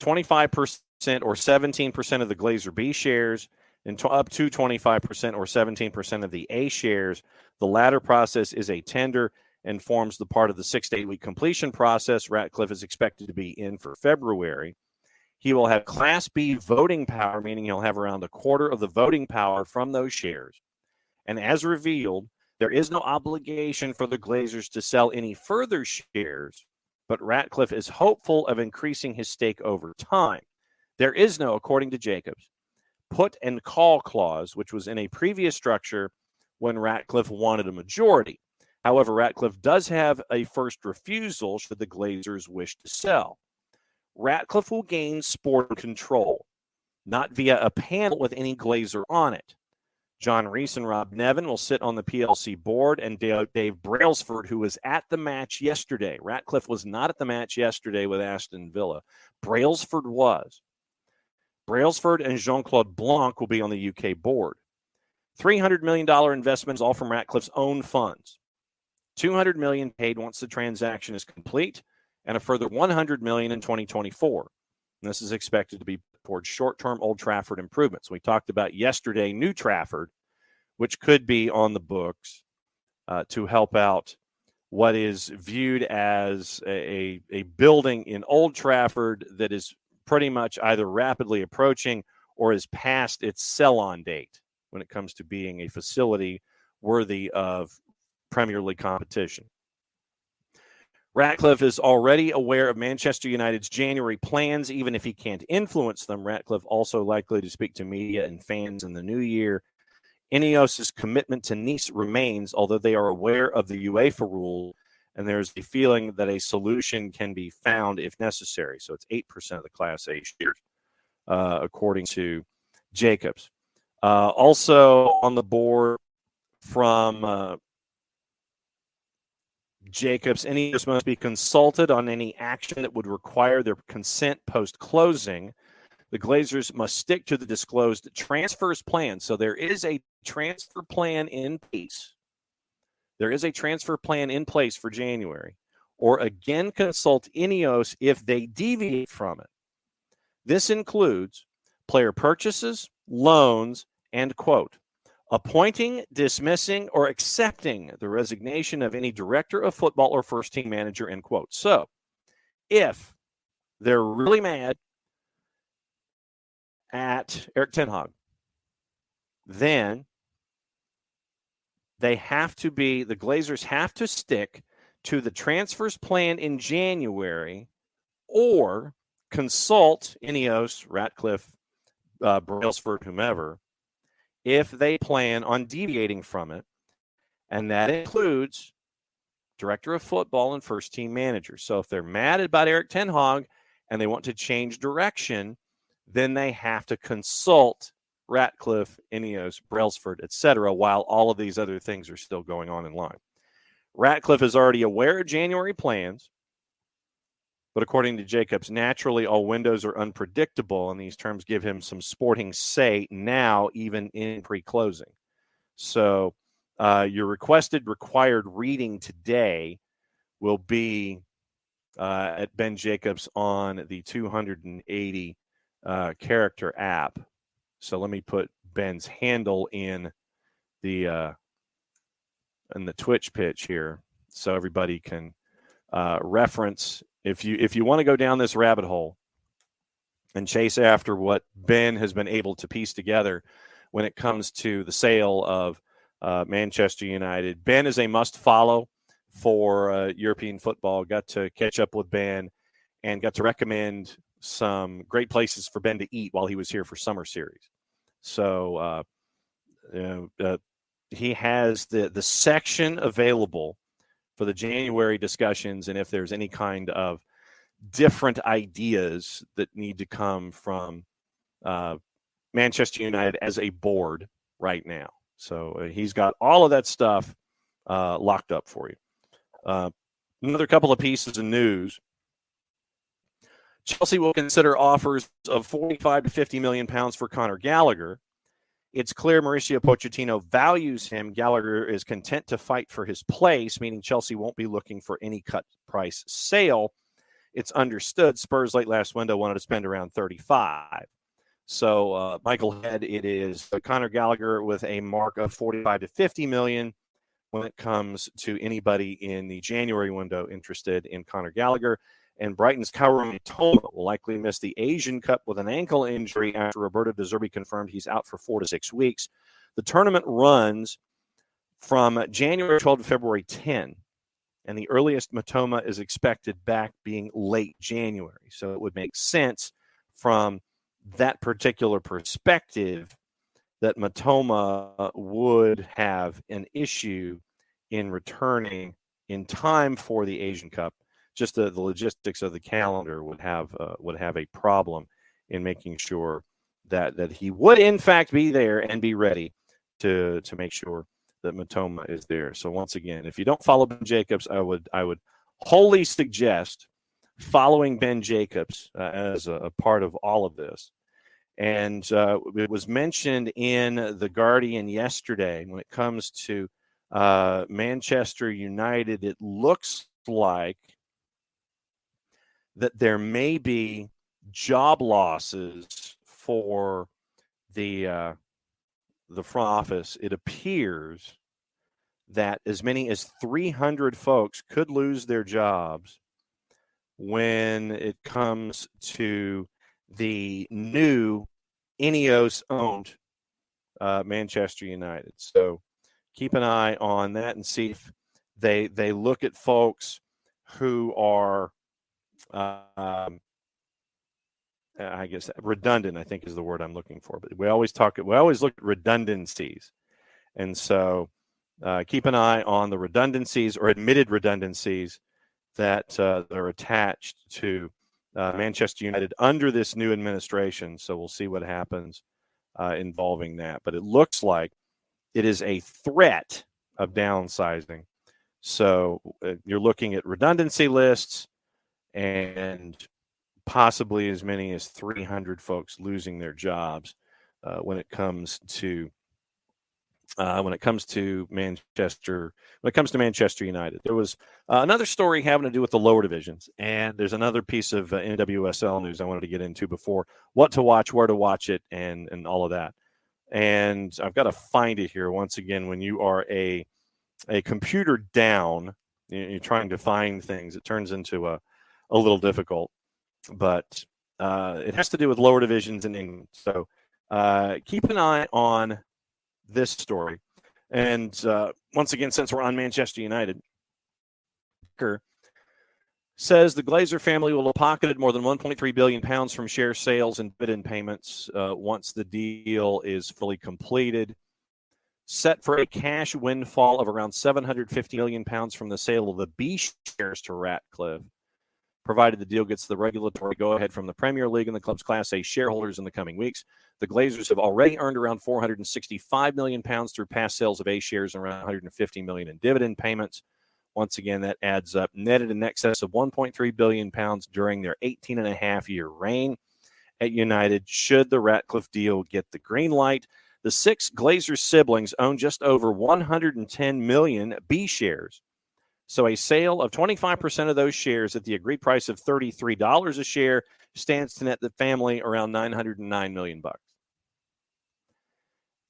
25% or 17% of the Glazer B shares and up to 25% or 17% of the A shares. The latter process is a tender and forms the part of the 6 to 8 week completion process. Ratcliffe is expected to be in for February. He will have Class B voting power, meaning he'll have around a quarter of the voting power from those shares. And as revealed, there is no obligation for the Glazers to sell any further shares, but Ratcliffe is hopeful of increasing his stake over time. There is no, according to Jacobs, put and call clause, which was in a previous structure when Ratcliffe wanted a majority. However, Ratcliffe does have a first refusal should the Glazers wish to sell. Ratcliffe will gain sport control, not via a panel with any Glazer on it. John Reese and Rob Nevin will sit on the PLC board, and Dave Brailsford, who was at the match yesterday. Ratcliffe was not at the match yesterday with Aston Villa. Brailsford was. Brailsford and Jean-Claude Blanc will be on the UK board. $300 million investments, all from Ratcliffe's own funds. $200 million paid once the transaction is complete, and a further $100 million in 2024. And this is expected to be towards short-term Old Trafford improvements. We talked about yesterday New Trafford, which could be on the books to help out what is viewed as a building in Old Trafford that is pretty much either rapidly approaching or is past its sell-on date when it comes to being a facility worthy of Premier League competition. Ratcliffe is already aware of Manchester United's January plans, even if he can't influence them. Ratcliffe also likely to speak to media and fans in the new year. Ineos's commitment to Nice remains, although they are aware of the UEFA rule, and there's a feeling that a solution can be found if necessary. So it's 8% of the Class A shares, according to Jacobs. Also on the board from Jacobs, Ineos must be consulted on any action that would require their consent post-closing. The Glazers must stick to the disclosed transfers plan. So there is a transfer plan in place. There is a transfer plan in place for January. Or again, consult Ineos if they deviate from it. This includes player purchases, loans, and, quote, appointing, dismissing, or accepting the resignation of any director of football or first-team manager, end quote. So, if they're really mad at Erik ten Hag, then the Glazers have to stick to the transfers plan in January or consult Ineos, Ratcliffe, Brailsford, whomever, if they plan on deviating from it, and that includes director of football and first-team manager. So if they're mad about Erik ten Hag and they want to change direction, then they have to consult Ratcliffe, Ineos, Brailsford, etc., while all of these other things are still going on in line. Ratcliffe is already aware of January plans. But according to Jacobs, naturally, all windows are unpredictable, and these terms give him some sporting say now, even in pre-closing. So your required reading today will be at Ben Jacobs on the 280 character app. So let me put Ben's handle in the Twitch pitch here, so everybody can reference. If you want to go down this rabbit hole and chase after what Ben has been able to piece together when it comes to the sale of Manchester United, Ben is a must follow for European football. Got to catch up with Ben and got to recommend some great places for Ben to eat while he was here for summer series. So he has the section available for the January discussions, and if there's any kind of different ideas that need to come from Manchester United as a board right now. So he's got all of that stuff locked up for you. Another couple of pieces of news. Chelsea will consider offers of 45 to 50 million pounds for Conor Gallagher. It's clear Mauricio Pochettino values him. Gallagher is content to fight for his place, meaning Chelsea won't be looking for any cut price sale. It's understood Spurs late last window wanted to spend around 35. So Michael Head, it is Conor Gallagher with a mark of 45 to 50 million when it comes to anybody in the January window interested in Conor Gallagher. And Brighton's Kaoru Mitoma will likely miss the Asian Cup with an ankle injury after Roberto De Zerbi confirmed he's out for 4 to 6 weeks. The tournament runs from January 12 to February 10, and the earliest Mitoma is expected back being late January. So it would make sense from that particular perspective that Mitoma would have an issue in returning in time for the Asian Cup. Just the logistics of the calendar would have a problem in making sure that he would in fact be there and be ready to make sure that Mitoma is there. So once again, if you don't follow Ben Jacobs, I would wholly suggest following Ben Jacobs as a part of all of this. And it was mentioned in The Guardian yesterday when it comes to Manchester United. It looks like that there may be job losses for the front office. It appears that as many as 300 folks could lose their jobs when it comes to the new Ineos-owned Manchester United. So keep an eye on that and see if they look at folks who are I guess redundant, I think is the word I'm looking for. But we always look at redundancies. And so keep an eye on the redundancies or admitted redundancies that are attached to Manchester United under this new administration. So we'll see what happens involving that. But it looks like it is a threat of downsizing. So you're looking at redundancy lists and possibly as many as 300 folks losing their jobs when it comes to Manchester United. There was another story having to do with the lower divisions, and there's another piece of NWSL news I wanted to get into before what to watch, where to watch it, and all of that. And I've got to find it here once again. When you are a computer down, you're trying to find things, it turns into a little difficult, but it has to do with lower divisions in England. So keep an eye on this story. And once again, since we're on Manchester United, says the Glazer family will have pocketed more than £1.3 billion from share sales and dividend payments once the deal is fully completed. Set for a cash windfall of around £750 million from the sale of the B shares to Ratcliffe, provided the deal gets the regulatory go-ahead from the Premier League and the club's Class A shareholders in the coming weeks. The Glazers have already earned around £465 million through past sales of A shares and around £150 million in dividend payments. Once again, that adds up, netted in excess of £1.3 billion during their 18-and-a-half-year reign at United. Should the Ratcliffe deal get the green light, the 6 Glazer siblings own just over 110 million B shares. So a sale of 25% of those shares at the agreed price of $33 a share stands to net the family around $909 million.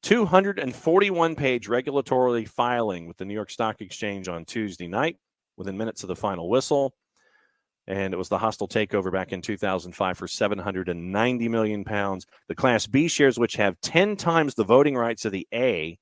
241-page regulatory filing with the New York Stock Exchange on Tuesday night, within minutes of the final whistle. And it was the hostile takeover back in 2005 for £790 million. The Class B shares, which have 10 times the voting rights of the A,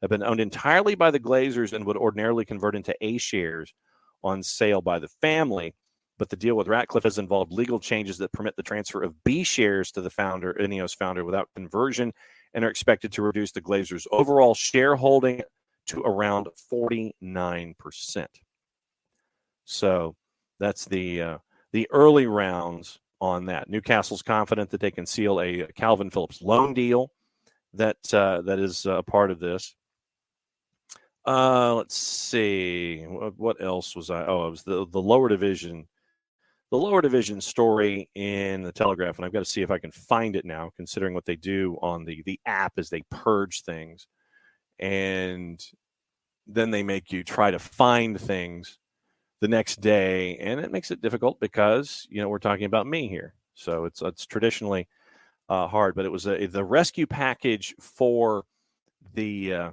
have been owned entirely by the Glazers and would ordinarily convert into A shares on sale by the family. But the deal with Ratcliffe has involved legal changes that permit the transfer of B shares to the founder, Ineos founder, without conversion, and are expected to reduce the Glazers' overall shareholding to around 49%. So that's the early rounds on that. Newcastle's confident that they can seal a Calvin Phillips loan deal that is a part of this. Let's see. What else was I? Oh, it was the lower division. The lower division story in the Telegraph, and I've got to see if I can find it now, considering what they do on the app as they purge things. And then they make you try to find things the next day, and it makes it difficult because, we're talking about me here. So it's traditionally hard, but it was the rescue package for the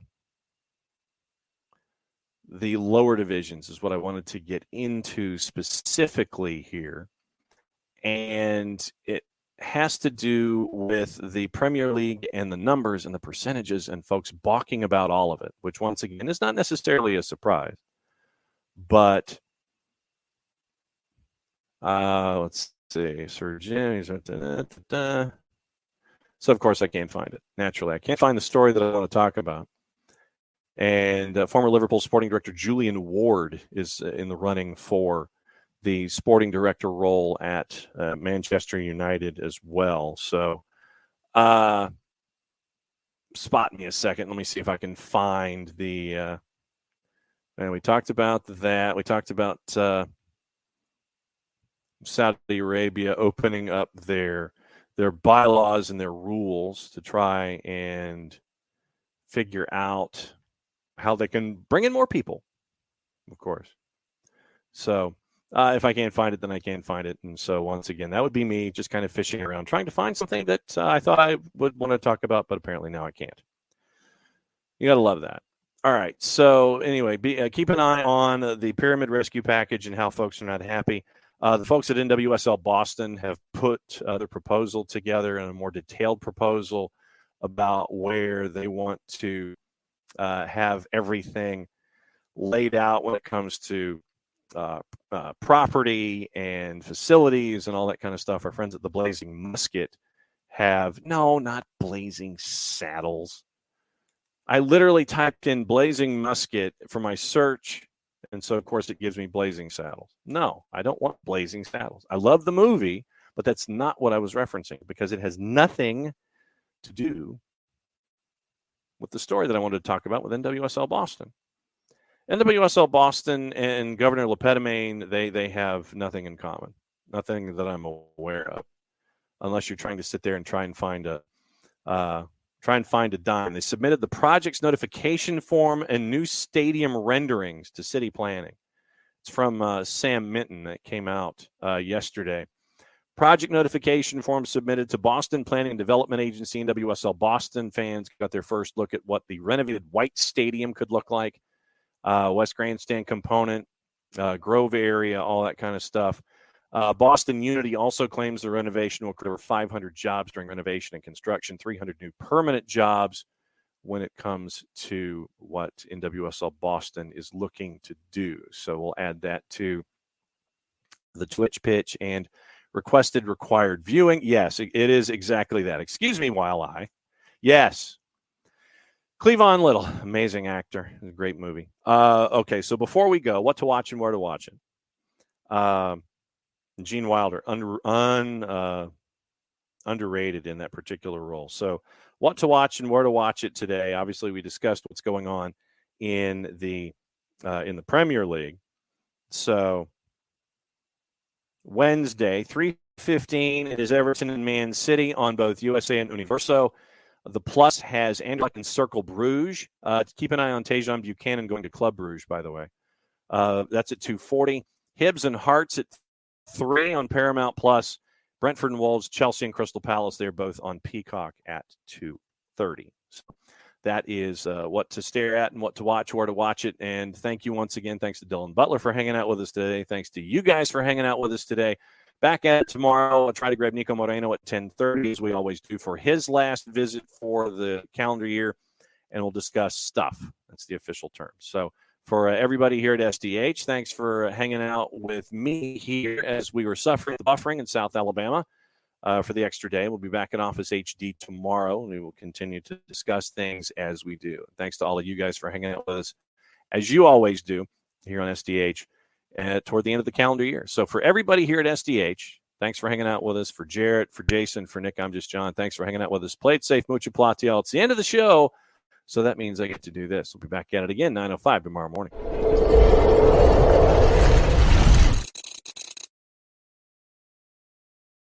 lower divisions is what I wanted to get into specifically here. And it has to do with the Premier League and the numbers and the percentages and folks balking about all of it, which once again is not necessarily a surprise. But let's see, Sir Jim. So, of course, I can't find it. Naturally, I can't find the story that I want to talk about. And former Liverpool sporting director Julian Ward is in the running for the sporting director role at Manchester United as well. So, spot me a second. Let me see if I can find the. And we talked about that. We talked about Saudi Arabia opening up their bylaws and their rules to try and figure out how they can bring in more people, of course. So if I can't find it, then I can't find it. And so once again, that would be me just kind of fishing around, trying to find something that I thought I would want to talk about, but apparently now I can't. You got to love that. All right. So anyway, keep an eye on the Pyramid Rescue Package and how folks are not happy. The folks at NWSL Boston have put their proposal together and a more detailed proposal about where they want to have everything laid out when it comes to property and facilities and all that kind of stuff. Our friends at the Blazing Musket not Blazing Saddles. I literally typed in Blazing Musket for my search, and so, of course, it gives me Blazing Saddles. No, I don't want Blazing Saddles. I love the movie, but that's not what I was referencing because it has nothing to do with the story that I wanted to talk about with NWSL Boston. NWSL Boston and Governor Lepedemain, they have nothing in common, nothing that I'm aware of, unless you're trying to sit there and try and find a dime. They submitted the project's notification form and new stadium renderings to city planning. It's from Sam Minton that came out yesterday. Project notification form submitted to Boston Planning and Development Agency. NWSL Boston fans got their first look at what the renovated White Stadium could look like. West Grandstand component, Grove area, all that kind of stuff. Boston Unity also claims the renovation will create over 500 jobs during renovation and construction, 300 new permanent jobs when it comes to what NWSL Boston is looking to do. So we'll add that to the Twitch pitch and required viewing. Yes, it is exactly that. Excuse me while yes. Cleavon Little, amazing actor. It's a great movie. Okay, so before we go, what to watch and where to watch it. Gene Wilder, underrated in that particular role. So what to watch and where to watch it today. Obviously, we discussed what's going on in the Premier League. So Wednesday, 3:15, it is Everton and Man City on both USA and Universo. The Plus has Anderlecht and Cercle Bruges. Keep an eye on Tejan Buchanan going to Club Bruges, by the way. That's at 2:40. Hibs and Hearts at 3 on Paramount Plus. Brentford and Wolves, Chelsea and Crystal Palace, they're both on Peacock at 2:30. So that is what to stare at and what to watch, where to watch it. And thank you once again. Thanks to Dylan Butler for hanging out with us today. Thanks to you guys for hanging out with us today. Back at it tomorrow. I'll try to grab Nico Moreno at 10:30, as we always do, for his last visit for the calendar year, and we'll discuss stuff. That's the official term. So for everybody here at SDH, thanks for hanging out with me here as we were suffering the buffering in South Alabama for the extra day. We'll be back in Office HD tomorrow, and we will continue to discuss things as we do. Thanks to all of you guys for hanging out with us, as you always do, here on SDH toward the end of the calendar year. So for everybody here at SDH, thanks for hanging out with us. For Jarrett, for Jason, for Nick, I'm just John. Thanks for hanging out with us. Play it safe, mucho platiel. It's the end of the show, so that means I get to do this. We'll be back at it again, 9:05 tomorrow morning.